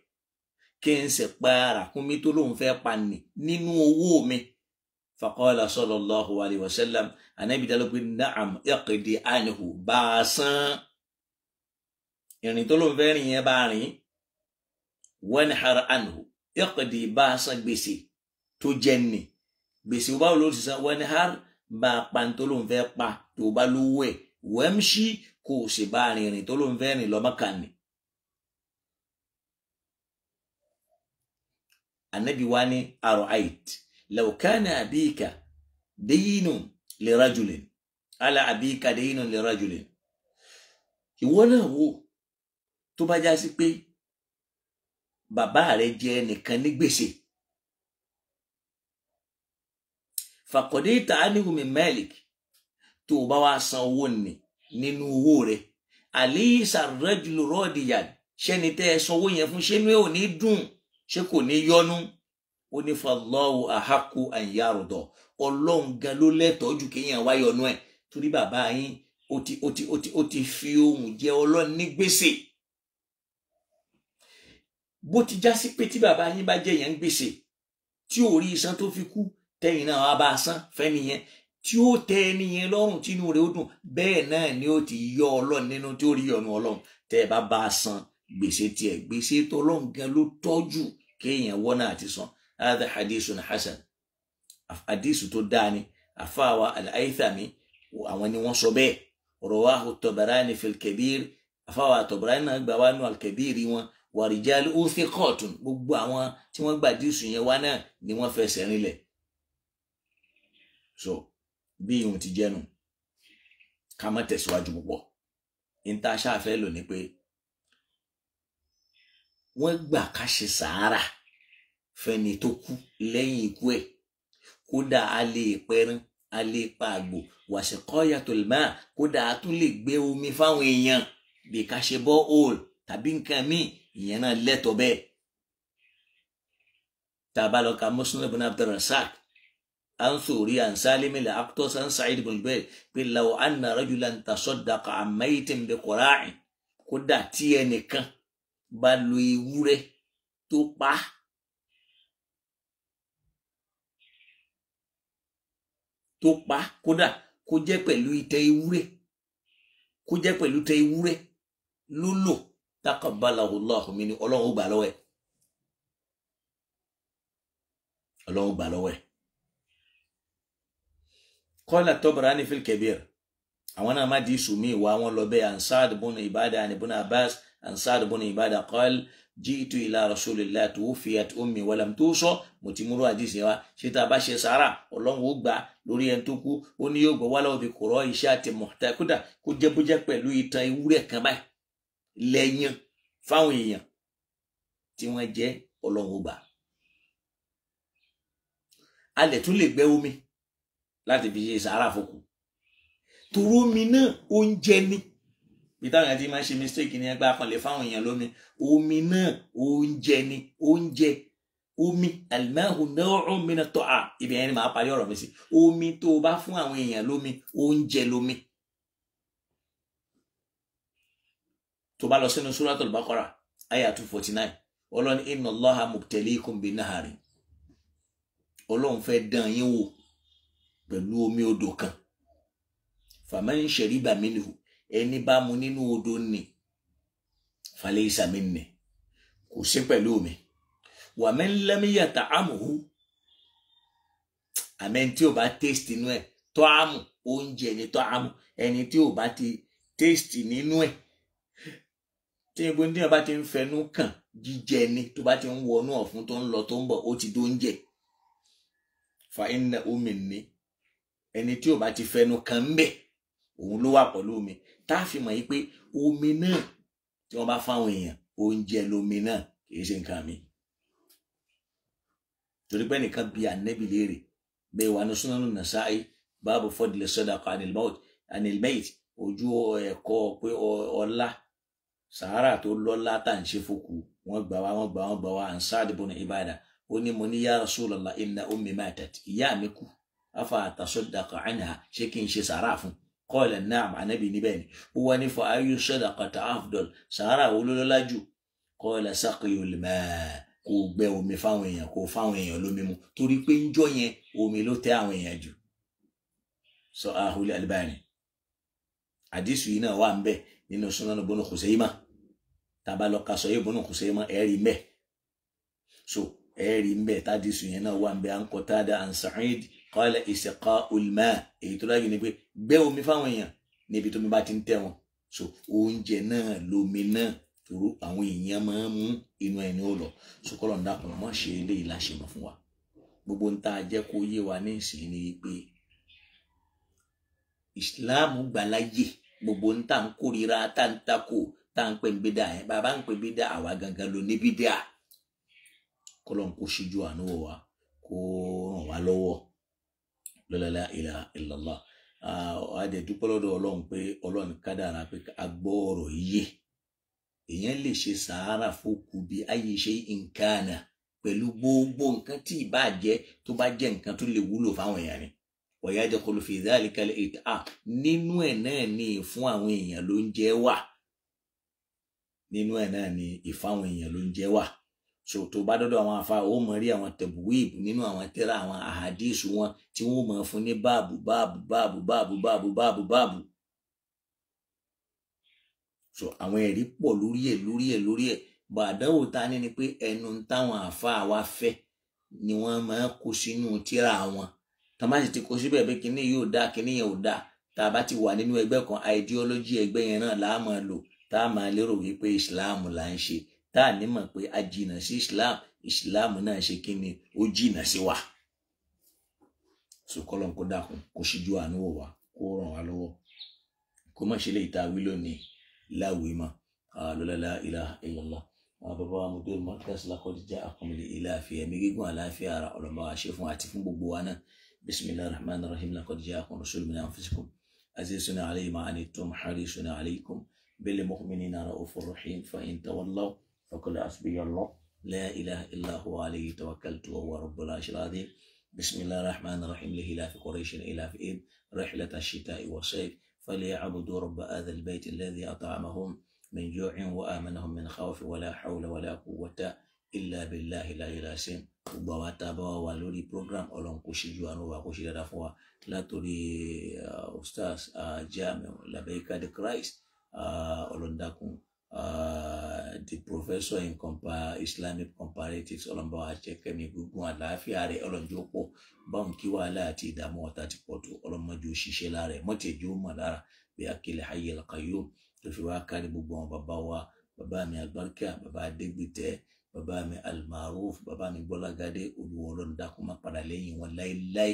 kí n sì pa ràkúnmí tó lóun fẹ́ pa nì nínú owó mi. Faqala sallallahu alayhi wa sallam, Ànábì dá lóhùn pé na'am iqdi anhu, bá a san ìrìn tó lóun fẹ́ rìn yẹn bá a rìn. Wanhar anhu iqdi, bá a san gbèsè tó jẹ nì. Gbèsè báwo ló ti san? Wanhar, bá a pa tó lóun fẹ́ pa tó bá lówó ẹ̀. Wamshi, kò sì bá a rìnrìn tó lóun fẹ́ rìn lọ Mákà ni. Ànábì wá ní ara'ayt law kana abika daynun li rajulin ala abika daynun li rajulin. Ìwọ náà wò tó bá já sí pé bàbá rẹ̀ jẹ ẹnìkan ní gbèsè. Faqadayta anhu min malik, tó bá wá san owó nì nínú owó rẹ̀. Alaysa ar-rajulu radiyan, ṣẹ́ni tẹ́ ẹ sanwó yẹn fún ṣẹ́nu ẹ̀ ò ní dùn, ṣé kò ní yọnu? Ó ní fallahu ahaqqu an yarda, Ọlọ́run gan ló lẹ́tọ̀ọ́ jù kéèyàn wá yọnu ẹ̀ torí bàbá yín ó ti fi ohun jẹ Ọlọ́run ní gbèsè. Bó ti já sí pé tí bàbá yín bá jẹ yẹn gbèsè tí ò rí isan tó fi kú, tẹ́yìn náà wá bá a san fẹ́ nìyẹn tí ó tẹ́ ẹni yẹn lọ́rùn tínú rẹ̀ ó dùn, bẹ́ẹ̀ náà ni ó ti yọ Ọlọ́run nínú tí ó rí ọ̀nà Ọlọ́run tẹ́ ẹ bá a san gbèsè tiẹ̀. Gbèsè tó Ọlọ́run gan ló tọ́jú kéèyàn wọ́n náà ti san. Hadha hadithun hasan, hadithu tó dáa ni. Àfáàwà al-Haythami àwọn ni wọ́n sọ bẹ́ẹ̀. Rawahu Tabarani fil Kabir, àfáàwà Tabarani náà gbà wá nù al-Kabir wọn. Wa rijaluhu thiqatun, gbogbo àwọn tí wọ́n gbà hadithu yẹn wá náà ni wọ́n fẹsẹ̀ rinlẹ̀. So bí ìhun ti jẹ́nu ká má tẹ̀síwájú púpọ̀. Ìta ṣáfẹ́ lò ní pé wọ́n gbà ká ṣe sàárà fẹ́ni tó kú lẹ́yìn ikú ẹ̀. Kódà a lè pẹran, a lè pa àgbò, wa siqayatul ma, kódà a tún lè gbé omi fáwọn èèyàn bí ká ṣe borehole tàbí nǹkan míì, ìyẹn náà lẹ́tọ̀ọ́ bẹ́ẹ̀. Tá a bá lọ ka Muslim ibn Abdurrazzaq an Thawri an Salim al-Aqtas an Sa'id ibn Jubayr pé law anna rajulan tasaddaqa an maytin bi qura'in, kódà tí ẹnìkan bá lo ewúrẹ́ tó pa kódà kó jẹ́ pẹ̀lú ìtẹ́ ewúrẹ́, kó jẹ́ pẹ̀lú tẹ ewúrẹ́ ló lò taqabbalahu Allahu minhu Ọlọ́run gbà lọ́wọ́ ẹ̀. Ọlọ́run gbà lọ́wọ́ ẹ̀. Qala Tabarani fil Kabir, àwọn náà má di sùnmí ìwà wọn lọ bẹ́ẹ̀ an Sa'd ibn Ubadah an Ibn Abbas an Sa'd ibn Ubadah qala ji'tu ila Rasulillah tuwufiyat ummi wa lam tusa. Mo ti múrò àdìsí wa ṣe tá a bá ṣe sàárà Ọlọ́run ó gbà lórí ẹni tó kú, ó ní yóò gbọ́ wala bi qura'i shati muhta, kódà kó jẹ́ bó jẹ́ pẹ̀lú ìtàn ewúrẹ́ kan báyìí lẹ́yìn fáwọn èèyàn tí wọ́n jẹ́ Ọlọ́run ó gbà. A lè tún lè gbẹ́ omi láti fi ṣe sàárà fòkù, torí omi náà oúnjẹ ni. Bí táwọn èèyàn ti máa ń ṣe mistake ní ẹgbẹ́ akànlẹ̀ fáwọn èèyàn lómi, omi náà oúnjẹ ni, oúnjẹ. Omi al-ma'u naw'un min at-ta'am, ibi yẹn ni màá parí ọ̀rọ̀ mi sí. Omi tó o bá fún àwọn èèyàn lómi, oúnjẹ lómi. Tó bá lọ sínú Suratul Baqarah ayah 249, Ọlọ́run inna Allaha mubtaliikum bin-nahari, Ọlọ́run fẹ́ dán yín wò pẹ̀lú omi odò kan. Faman shariba minhu, ẹni bá mu nínú odò ni falaysa minni, kò sí pẹ̀lú mi. Wa man lam yata'amhu, àmẹ́ni tí ò bá taste nínú ẹ̀, ta'amu oúnjẹ ni ta'amu, ẹni tí ò bá ti taste nínú ẹ̀, tí egun tí ẹ bá ti ń fẹnu kàn jíjẹ ni, tó bá ti ń wọnú ọ̀fun tó ń lọ tó ń bọ̀, ó ti dóúnjẹ. Fa innahu minni, ẹni tí ò bá ti fẹnu kàn ń bẹ̀, òun ló wà pẹ̀lú mi. Tá a fi mọ̀ yí pé omi náà tí wọ́n bá fáwọn èèyàn, oúnjẹ lomi náà, kì í ṣe nǹkan mi. Torí pé nìkan bí Ànábì léèrè bẹ́ẹ̀ wà ní Sunanu Nasa'i báàbù fadli sadaqa anil mayt, ojú ẹ̀kọ́ pé ọlá sàárà tó lọ́lá tá à ń ṣe fòkù wọ́n gbà wá an Sa'd ibn Ubadah. Ó ní mo ní ya Rasulallah inna ummi matat, ìyá mi kú, afa atasaddaqa anha, ṣé kí n ṣe sàárà fún? Qala na'am, Ànábì níbẹ̀ ni. Ó wá ní fa ayyu sadaqati afdal, sàárà wo ló lọ́lá jù? Qala saqiyul ma', kò gbẹ omi fáwọn èèyàn, kò fáwọn èèyàn lómi mu, torí pé ń jọ yẹn omi ló tẹ́ àwọn èèyàn jù. Sahihul Albani. Àdìsù yìí náà wà ń bẹ nínú Sunan Ibn Khuzaymah. Tàbá lọ ka sọ Ibn Khuzaymah ẹ̀rí ń bẹ. So ẹ̀rí ń bẹ tàdìsù yẹn náà wà ń bẹ. An Qatada an Sa'id qala isqa'ul ma', èyí tó dájú ni pé gbẹ omi fáwọn èèyàn níbi tó mi bá ti ń tẹ́ wọn. So oúnjẹ náà lómi náà, torí àwọn èèyàn máa ń mú inú ẹni ó lọ. Sọkọlọ̀ ń dàpọ̀ mọ́ ṣe eléyìí láṣẹ mọ́ fún wa. Gbogbo ń tá a jẹ́ kó yé wa ní ìsìn ni pé Ìsìláàmù gbà láyè gbogbo ń tà ń kórìíra, tá ń takò, tá ń pè ń bídà yẹn. Bàbá ń pè bídà, àwa gangan ló ní bídà. Kọ́lọ̀ ń kó ṣíjú àánú wa, kó ràn wá lọ́wọ́. La ilaha illallah. Adé dúpẹ́ lọ́dọ̀ Ọlọ́run pé Ọlọ́run kádàrá pé a gbọ́ ọ̀rọ̀ yìí. Èèyàn lè ṣe sàárà fòkù bí ayé ṣe nǹkan pẹ̀lú gbogbo nǹkan tí ìbá jẹ́ tó bá jẹ́ nǹkan tó lè wúlò fáwọn èèyàn ni. Wa yadkhulu fi dhalika al-it'am, nínú ẹ̀ náà ni fún àwọn èèyàn ló ń jẹ́ wà. Nínú ẹ̀ náà ni ìfáwọn èèyàn ló ń jẹ́ wà. So tó bá dọ́dọ̀ àwọn àfa ó mọ̀ rí àwọn tabwib nínú àwọn tírà àwọn ahadisu wọn tí wọ́n mọ̀ fún ní báàbù. So àwọn ẹ̀rí pọ̀ lórí ẹ̀. Bọ̀ àdánwò ta ni pé ẹnu táwọn àfa wa fẹ́ ni wọ́n máa kó sínú tírà wọn. Tá má sì ti kó síbẹ̀ pé kíní yóò dá, kíní yẹn ò dá. Tá a bá ti wà nínú ẹgbẹ́ kan, ideology ẹgbẹ́ yẹn náà là á máa lò. Tá a máa lérò wípé Islam là ń ṣe. Tá a ní mọ̀ pé a jìnà sí Islam náà ṣe kíni, ó jìnà sí wa. So kọ́lọ̀ kó dákun, kó ṣíjú àánú wò wá, kó ràn wá lọ́wọ́. Kó má ṣe lè ta wí lónìí láwìí mọ́. La ilaha illallah. Bàbá wa Mudir Markaz laqad ja'akum al-ilafi, ẹ̀mí gígùn àlàáfíà ara ọlọ́mọ wa ṣe fún àti fún gbogbo wa náà. Bismillahir rahmanir rahim. Laqad ja'akum rasulun min anfusikum azizun alayhi ma anittum harisun alaykum bil mu'minina ra'ufur rahim. Fa in tawallaw faqul hasbiyallah la ilaha illa huwa alayhi tawakkaltu wa huwa rabbul arshil azim. Bismillahir rahmanir rahim. Li'ilafi qurayshin ilafihim rihlata ash-shita'i was-sayf فليعبدوا رب هذا البيت الذي أطعمهم من جوع وآمنهم من خوف ولا حول ولا قوة illa billahi al-aliyyil azim. Gbogbo àwa tá bá wà lórí program Ọlọ́run kó ṣíjú àánú wa kó ṣe dáadáa fún wa látòrí ustaz Jamiu Labeika the Christ Ọlọ́run dákun the professor in Islamic comparatives Ọlọ́run bá wa jẹ́ kẹ́mi gígùn àlàáfíà rẹ̀ Ọlọ́run jọ̀ọ́ pọ̀ báwọn kí wàhálà àti ìdààmú ọ̀tá ti pọ̀ tó Ọlọ́run má jẹ́ ó ṣiṣẹ́ lára ẹ̀ mọ́tẹ̀ẹ́jọ́ mọ̀ lára bí akil hayyil qayyum tó fi wá kárí gbogbo àwọn bàbá wa bàbá mi Albarka bàbá Adégbìtẹ́ bàbá mi Almaruf bàbá mi Gbọ́lágadé Olúwa Ọlọ́run dákun má padà lẹ́yìn wọn láéláé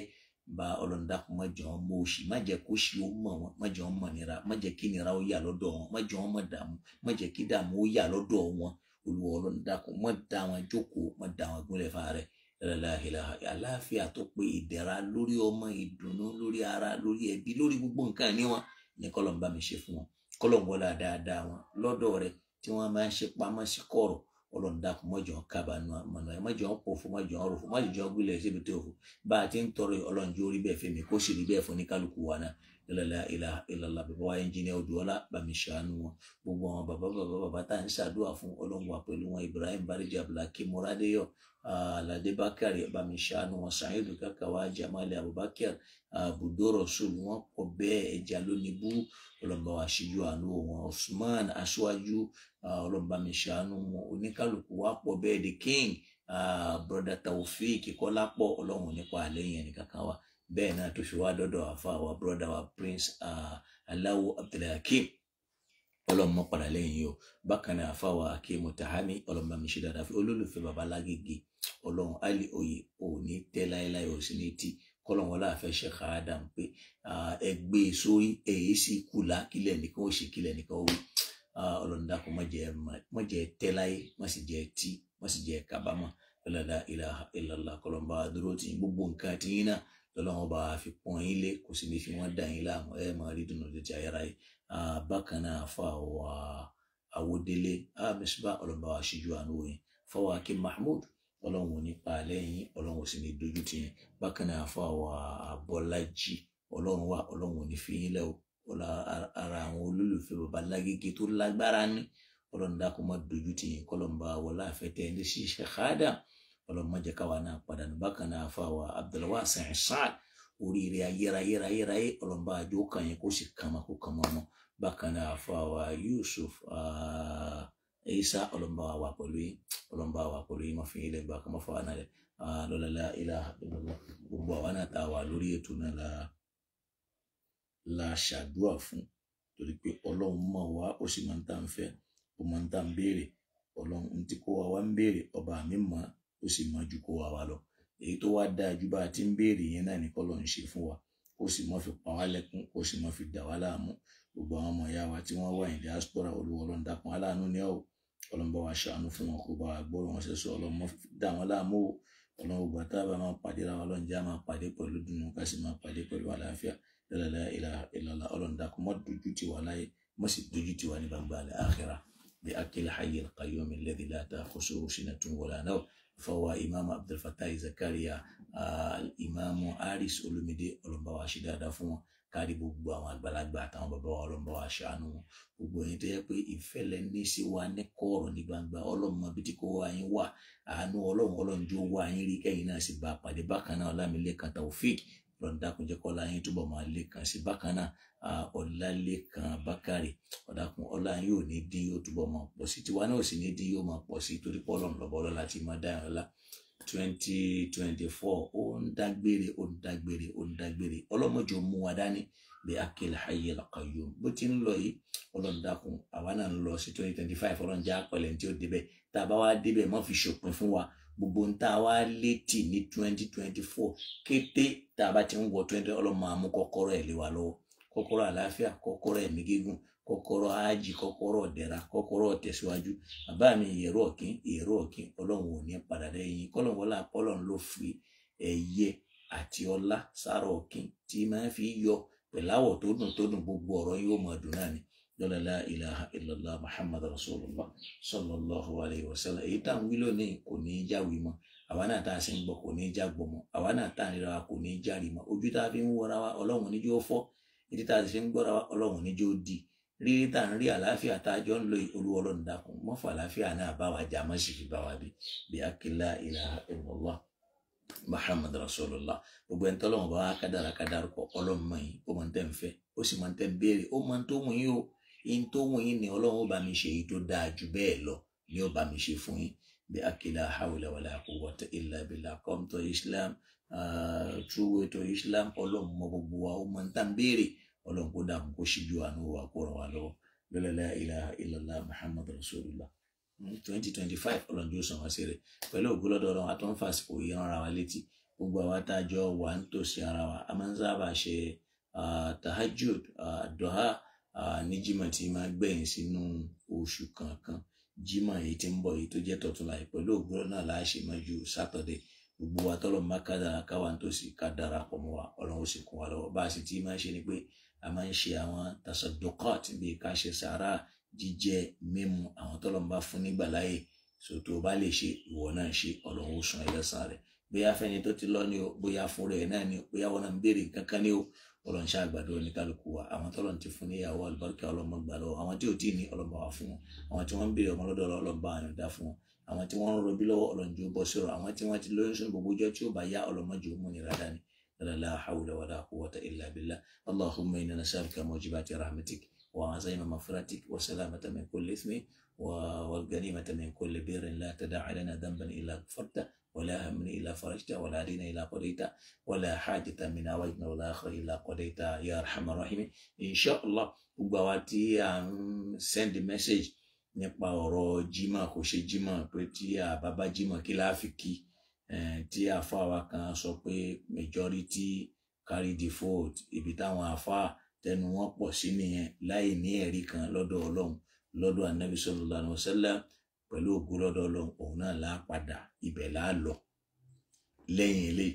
bá Ọlọ́run dákun má jẹ́ wọn mọ òṣì má jẹ́ kó ṣì ó mọ̀ wọn má jẹ́ wọn mọ̀ nira má jẹ́ kí nira ó yà lọ́dọ̀ wọn má jẹ́ wọn mọ̀ dààmú má jẹ́ kí dààmú ó yà lọ́dọ̀ wọn Olúwa Ọlọ́run dákun má dá wọn jókòó má dá wọn gúnlẹ̀ fàárẹ̀ àlàáfíà tó pé ìdẹ̀ra lórí ọmọ ìdùnnú lórí ara lórí ẹbí lórí gbogbo nǹkan ní wọn ní kọ́lọ́n bá mi ṣe fún wọn kọ́lọ́n wọlé dáadáa wọn lọ́dọ̀ rẹ̀ tí wọ́n máa ń ṣe pamọ́ sí kọ̀rọ̀ Ọlọ́run dákun mọ́jọ́ kábàánú àmọ́nà ẹ̀ mọ́jọ́ pọ̀ fún mọ́jọ́ ọ̀rọ̀ fún mọ́jọ́ gbélé síbi tó fún bá a ti ń tọrọ Ọlọ́run jó rí bẹ́ẹ̀ fẹ́mi kó sì rí bẹ́ẹ̀ fún ní kálukú wa náà la ilaha illallah bàbá wa ẹnjìnìá Odùọlá bá mi ṣàánú wọn gbogbo àwọn bàbá tá à ń ṣàdúrà fún Ọlọ́run wà pẹ̀lú wọn Ibrahim Barija Abdulhakeem Moradeyo Alade Bakari bá mi ṣàánú wọn Saidu Kakawa Jamali Abubakar Budo Rasul wọn kọ bẹ́ẹ̀ ẹja lónìí bú Ọlọ́run bá wa ṣíjú àánú wọn Usman Aṣíwájú Ọlọ́run bá mi ṣàánú wọn oníkálukú wa pọ̀ bẹ́ẹ̀ the king brother Taofik Kọ́lápọ̀ Ọlọ́run nípa àlẹ́yìn ẹnì kankan wa bẹ́ẹ̀ náà tó fi wá dọ́dọ̀ àfa wa brother wa Prince Aláwo Abdulhakeem Ọlọ́run mọ́ padà lẹ́yìn yìí o bákan náà àfa wa Akeem Tahami Ọlọ́run bá mi ṣe dáadáa fi olólùfẹ́ baba Lágége Ọlọ́run Ali Oye ò ní tẹ́ láéláé ò sí ní tí kọ́lọ́n wọlé àfẹ́ Sheikh Adam pé ẹgbẹ́ sórí èyí sì kùlà kílẹ̀ nìkan ó ṣe kílẹ̀ nìkan ó wí Ọlọ́run dákun má jẹ́ tẹ́ láyé má sì jẹ́ tí má sì jẹ́ kábàámọ̀ la ilaha illallah kọ́lọ́n bá dúró tì gbogbo nǹkan tí yín náà lọ́lọ́run bá fi pọ́n yín lé kò sì ní fi wọ́n dà yín láàmú ẹ máa rí dùnú létí ayára yìí bákan náà fà wá Àwòdélé Misbah Ọlọ́run bá wa ṣíjú àánú yín fọwọ́ Akeem Mahmood Ọlọ́run ò ní pa lẹ́yìn Ọlọ́run ò sì ní dojú tì yín bákan náà fà wá Bọ́lájí Ọlọ́run ò ní fi yín lẹ́ o ara àwọn olólùfẹ́ baba Lágége tó lágbára ní Ọlọ́run dákun má dojú tì yín kọ́lọ́n bá wọlé àfẹ́tẹ́ ẹni sí Sheikh Adam Ọlọ́run má jẹ́ káwa náà padà ní bákan náà fà wá Abdulwasi Saad oríire ayérayé Ọlọ́run bá àjò kan yẹn kó sì kàmá kó kàmá mọ́ bákan náà fà wá Yusuf Isa Ọlọ́run bá wà pẹ̀lú yín Ọlọ́run bá wà pẹ̀lú yín má fi yín lẹ́ gbà kàmá fà wá náà lẹ́ lọ́la la ilaha illallah gbogbo àwa náà tá a wà lórí ètò náà la ṣàdúrà fún torí pé Ọlọ́run mọ̀ wá ó sì máa ń tà ń fẹ́ ó máa ń tà ń béèrè Ọlọ́run tí kò wá ń béèrè ọba mi mọ̀ ó sì máa ju kó wá lọ èyí tó wá dáa ju bá a ti ń béèrè yẹn náà ní kọ́lọ́ ń ṣe fún wa ó sì máa fi pa wá lẹ́kún ó sì máa fi dà wá láàmú gbogbo àwọn ọmọ ìyá wa tí wọ́n wà ní diaspora Olúwa Ọlọ́run dákun aláàánú ní ọ̀ Ọlọ́run bá wa ṣàánú fún wọn kó bá wa gbọ́rọ̀ wọn ṣẹ̀ṣọ́ Ọlọ́run mọ́ dà wọ́n láàmú o Ọlọ́run gbà tá a bá máa pàdé ra wa Ọlọ́run já máa pàdé pẹ̀lú dùnú ká sì máa pàdé pẹ̀lú àlàáfíà la ilaha illallah Ọlọ́run dákun má dojú tì wá láyé má sì dojú tì wá ní gbangba al-akhirah bi akil hayyil qayyum alladhi la ta'khusuhu sinatun wala nawm fọwọ́ Imam Abdul Fattah Zakaria Imam Haris Olumide Ọlọ́run bá wa ṣe dáadáa fún wọn kárí gbogbo àwọn àgbàlagbà àtàwọn bàbá wa Ọlọ́run bá wa ṣàánú wọn gbogbo ẹ̀yin tó yẹ pé ìfẹ́ lẹ ní sí wa ní kọ̀rọ̀ ní gbangba Ọlọ́run mọ bí tí kò wá yín wà àánú Ọlọ́run jó wá yín rí kẹ́yìn náà sì bá a pàdé bákan náà Ọlámilékan Taofik Ọlọ́run dákun jẹ́ kọ́lá yín túbọ̀ máa lékan sí bákan náà Ọlálékan Bákàrè ọ̀dàkùn ọlá yín yóò ní dín yóò túbọ̀ máa pọ̀ sí tiwa náà ò sì ní dín yóò máa pọ̀ sí torí pé Ọlọ́run lọ́bọ̀ ọlọ́lá ti máa dáhùn ọlá 2024 ó ń dágbére ọlọ́mọjọ mú wa dání bí akil hayyil qayyum bó ti ń lọ yìí Ọlọ́run dákun àwa náà ń lọ sí 2025 Ọlọ́run já pẹ̀lẹ́ tí ó débẹ̀ tá a bá wá débẹ̀ má fi ṣòpin fún wa gbogbo ń tá a wá létí ní 2024 kété tá a bá ti ń wọ 20 Ọlọ́run máa mú kọ́kọ́rọ́ ẹ̀ lé wa lọ́wọ́ kọ́kọ́rọ́ àlàáfíà kọ́kọ́rọ́ ẹ̀mí gígùn kọ́kọ́rọ́ ájì kọ́kọ́rọ́ ọ̀dẹ̀ra kọ́kọ́rọ́ tẹ̀síwájú bàbá mi èrò ọ̀kín Ọlọ́run ò ní padà lẹ́yìn kọ́lọ́run wọlé Ọlọ́run ló fi ẹ̀yẹ àti ọlá sára ọ̀kín tí máa fi yọ pẹ̀láwọ̀ tó dùn gbogbo ọ̀rọ̀ yóò máa dùn náà ni lọ́la la ilaha illallah Muhammad rasulullah sallallahu alayhi wa sallam èyí tá à ń wí lónìí kò ní í jáwé mọ́ àwa náà tá a sì ń gbọ́ kò ní í jágbọ́ mọ́ àwa náà tá à ń ríra wa kò ní í járe mọ́ ojú tá a fi ń wọra wa Ọlọ́run níjó fọ́ ètí tá a sì fi ń gbọ́ra wa Ọlọ́run níjó di rírí tá ń rí àlàáfíà tá a jọ ń lo Olúwa Ọlọ́run dákun mọ́ fà àlàáfíà náà bá wa jà mọ́ sì fi bá wa bí akila ilaha illallah Muhammad rasulullah. Gbogbo ẹni tọ́lọ́run bá wá kádàrá pọ̀ Ọlọ́run mọ̀ yín ó mọ̀ ń tẹ́ ń fẹ́ ó sì mọ̀ ń tẹ́ ń béèrè ó mọ̀ ń tó wù yín o in tó wù yín ni Ọlọ́run ó bá mi ṣe èyí tó dáa jù bẹ́ẹ̀ lọ ni ó bá mi ṣe fún yín bí akila hawla wala quwwata illa billah come to Islam true way to Islam Ọlọ́run mọ̀ gbogbo wa ó mọ̀ ń tà ń béèrè Ọlọ́run kó dààmú kó ṣíjú àánú wa kó ràn wá lọ́wọ́ la ilaha illallah Muhammad rasulullah 2025 Ọlọ́run yóò sàn wá sí rẹ̀ pẹ̀lú ògbólọ́dọ̀ Ọlọ́run àtọ́nfàsìkò yìí rán ara wa létí gbogbo àwa tá a jọ wà ń tòsí ara wa a máa ń sábà ṣe tahajjud duha ní jímọ̀ tí máa gbẹ̀yìn sínú oṣù kankan jímọ̀ èyí tí ń bọ̀ èyí tó jẹ́ tọ̀túnla yìí pẹ̀lú ògbólọ́ náà láàṣẹ mọ́jú sátọ̀dẹ̀ gbogbo wa tọ́lọ̀ má kádàrá káwa ń tòsí ká darapọ̀ mọ́ wa Ọlọ́run ó sì kún wa lọ́wọ́ bá a sì ti máa ń ṣe ni pé a máa ń ṣe àwọn tasaddukot bíi ká ṣe sàárà jíjẹ mímu àwọn tọ́lọ̀ ń bá fún nígbà láàyè so tó bá lè ṣe ìwọ náà ṣe Ọlọ́run ó san ẹlẹ́san rẹ̀ bóyá fẹ́ni tó ti lọ ni o bóyá fún rẹ̀ náà ni o bóyá wọn náà ń béèrè kankan ni o Ọlọ́run ṣe àgbàdo oníkálukú wa àwọn tọ́lọ̀ ti fún níyàwó àlùbáríkà ọlọ́mọ gbà lọ́wọ́ àwọn tí ò tí ì ní ọlọ́mọ wà fún wọn àwọn tí wọ́n ń béèrè ọmọ lọ́dọ̀ ọlọ́mọ àyàndá fún wọn àwọn tí wọ́n ń rọbí lọ́wọ́ Ọlọ́run jù bọ́ sọ̀rọ̀ àwọn tí wọ́n ti lóyún sún gbogbo ọjọ́ tí ó bá yá ọlọ́mọ jù mú nira dání la hawla wala quwwata illa billah Allahumma inna nas'aluka mujibati rahmatik wa azaima maghfiratik wa salamata min kulli ithmin wal ghanimata min kulli birrin la tada'a lana dhanban illa ghafarta ولا هم إلا فرجته ولا دين إلا قضيته ولا حاجة من أوجنا ولا آخر إلا قضيته يا أرحم الراحمين إن شاء الله gbogbo àwa tí à ń send message nípa ọ̀rọ̀ jimá kò ṣe jimá pé tí a bá bá jimá kí la fi kí tí àfáà wa kan sọ pé majority carry the vote ibi táwọn àfáà tẹnu wọn pọ̀ sí nìyẹn láì ní ẹ̀rí kan lọ́dọ̀ Ọlọ́run lọ́dọ̀ Ànábì sallallahu alaihi wasallam pẹ̀lú ògo lọ́dọ̀ Ọlọ́run òun náà là padà ibẹ̀ là lọ lẹ́yìn ilé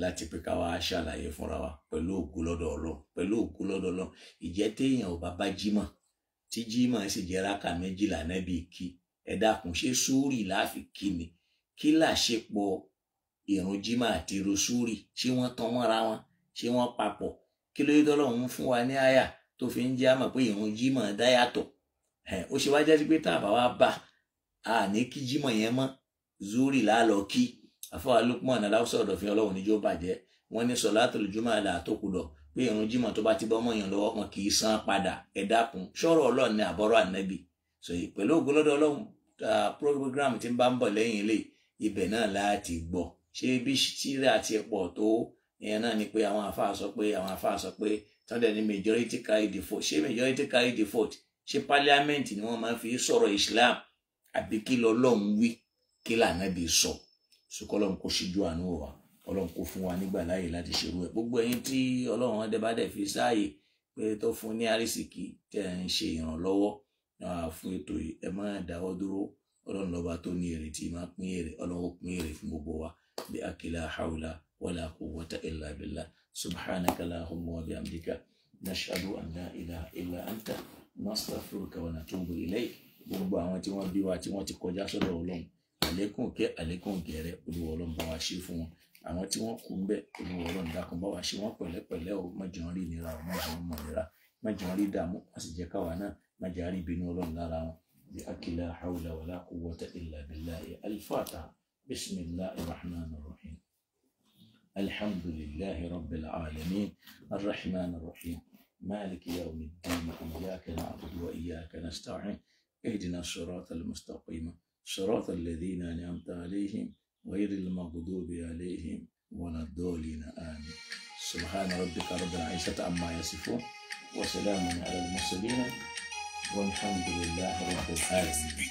láti pé ká wá ṣàlàyé fúnra wa pẹ̀lú ògo lọ́dọ̀ Ọlọ́run pẹ̀lú ògo lọ́dọ̀ Ọlọ́run ìjẹ́ téèyàn ò bá bá jímọ̀ tí jímọ̀ sì jẹ́ rákà méjìlá Nábì kí ẹ dákun ṣé súrì láàfi kí ni kí làṣepọ̀ ìrun jímọ̀ àti irun súrì ṣé wọ́n tán mọ́ra wọn ṣé wọ́n papọ̀ kí ló dé tọ́lọ́run fún wa ní àyà tó fi ń jẹ́ àmọ̀ pé ìrun jímọ̀ dá yàtọ̀ ó ṣe wá jẹ́ sí pé tá a bá wá bá a ní kí jímọ̀ yẹn mọ́ zuri lálọ kí àfọwà Lukman aláwùsọ ọ̀dọ̀fin Ọlọ́run níjó bàjẹ́ wọ́n ní sọ̀látùl jùmọ̀ àlà àtòkùdọ̀ pé ìrun jímọ̀ tó bá ti bọ́ mọ́yàn lọ́wọ́ wọn kì í san padà ẹ dákun sọ̀rọ̀ Ọlọ́run ní àbọ̀rọ̀ Ànábì so pẹ̀lú ògo lọ́dọ̀ Ọlọ́run program tí ń bá ń bọ̀ lẹ́yìn ilé ibẹ̀ náà láti gbọ́ ṣé bí tíra àti ẹ̀pọ̀ tó ìyẹn náà ni pé àwọn àfáà sọ pé tọ́ndẹ̀ ní majority carry the vote ṣé majority carry the vote ṣé parliament ni wọ́n máa fi sọ̀rọ̀ Islam àbí kí lọ́lọ́run wí kí l'Ànábì sọ ṣùkọ́lọ́run kò ṣíjú àánú wa Ọlọ́run kò fún wa nígbà láàyè láti ṣerú ẹ̀ gbogbo ẹ̀yin tí Ọlọ́run ọdẹbàdẹ fi sáàyè pé tó fún ní àrísìkí tẹ́ ń ṣe ìrànlọ́wọ́ fún ètò yìí ẹ má dáwọ́ dúró Ọlọ́run lọ́ba tó ní èrè tí máa pín èrè Ọlọ́run ó pín èrè fún gbogbo wa bí akila hawla wala quwwata illa billah subhanaka allahumma wa bihamdika nashhadu an la ilaha illa anta nastaghfiruka wa natubu ilayk gbogbo àwọn tí wọ́n bí wa tí wọ́n ti kọjá sọ́dọ̀ Ọlọ́run àlékún gẹ̀rẹ́ Olúwa Ọlọ́run bá wa ṣe fún wọn àwọn tí wọ́n kú ń bẹ Olúwa Ọlọ́run dákun bá wa ṣe wọ́n pẹ̀lẹ́pẹ̀lẹ́ o má jẹ́ wọn rí ìnira o má jẹ́ wọn mọ̀ nira má jẹ́ wọn rí dààmú wọ́n sì jẹ́ káwa náà má jẹ́ rí ìbínú Ọlọ́run lára wọn bí akila hawla wala quwwata illa billahi al-fatiha bismillahir rahmanir rahim alhamdulillahi rabbil alamin arrahmanir rahim maliki yawmiddin iyyaka na'budu wa iyyaka nasta'in اهدنا الصراط المستقيم صراط الذين أنعمت عليهم غير المغضوب عليهم ولا الضالين آمين سبحان ربك رب العزة عما يصفون وسلام على المرسلين والحمد لله رب العالمين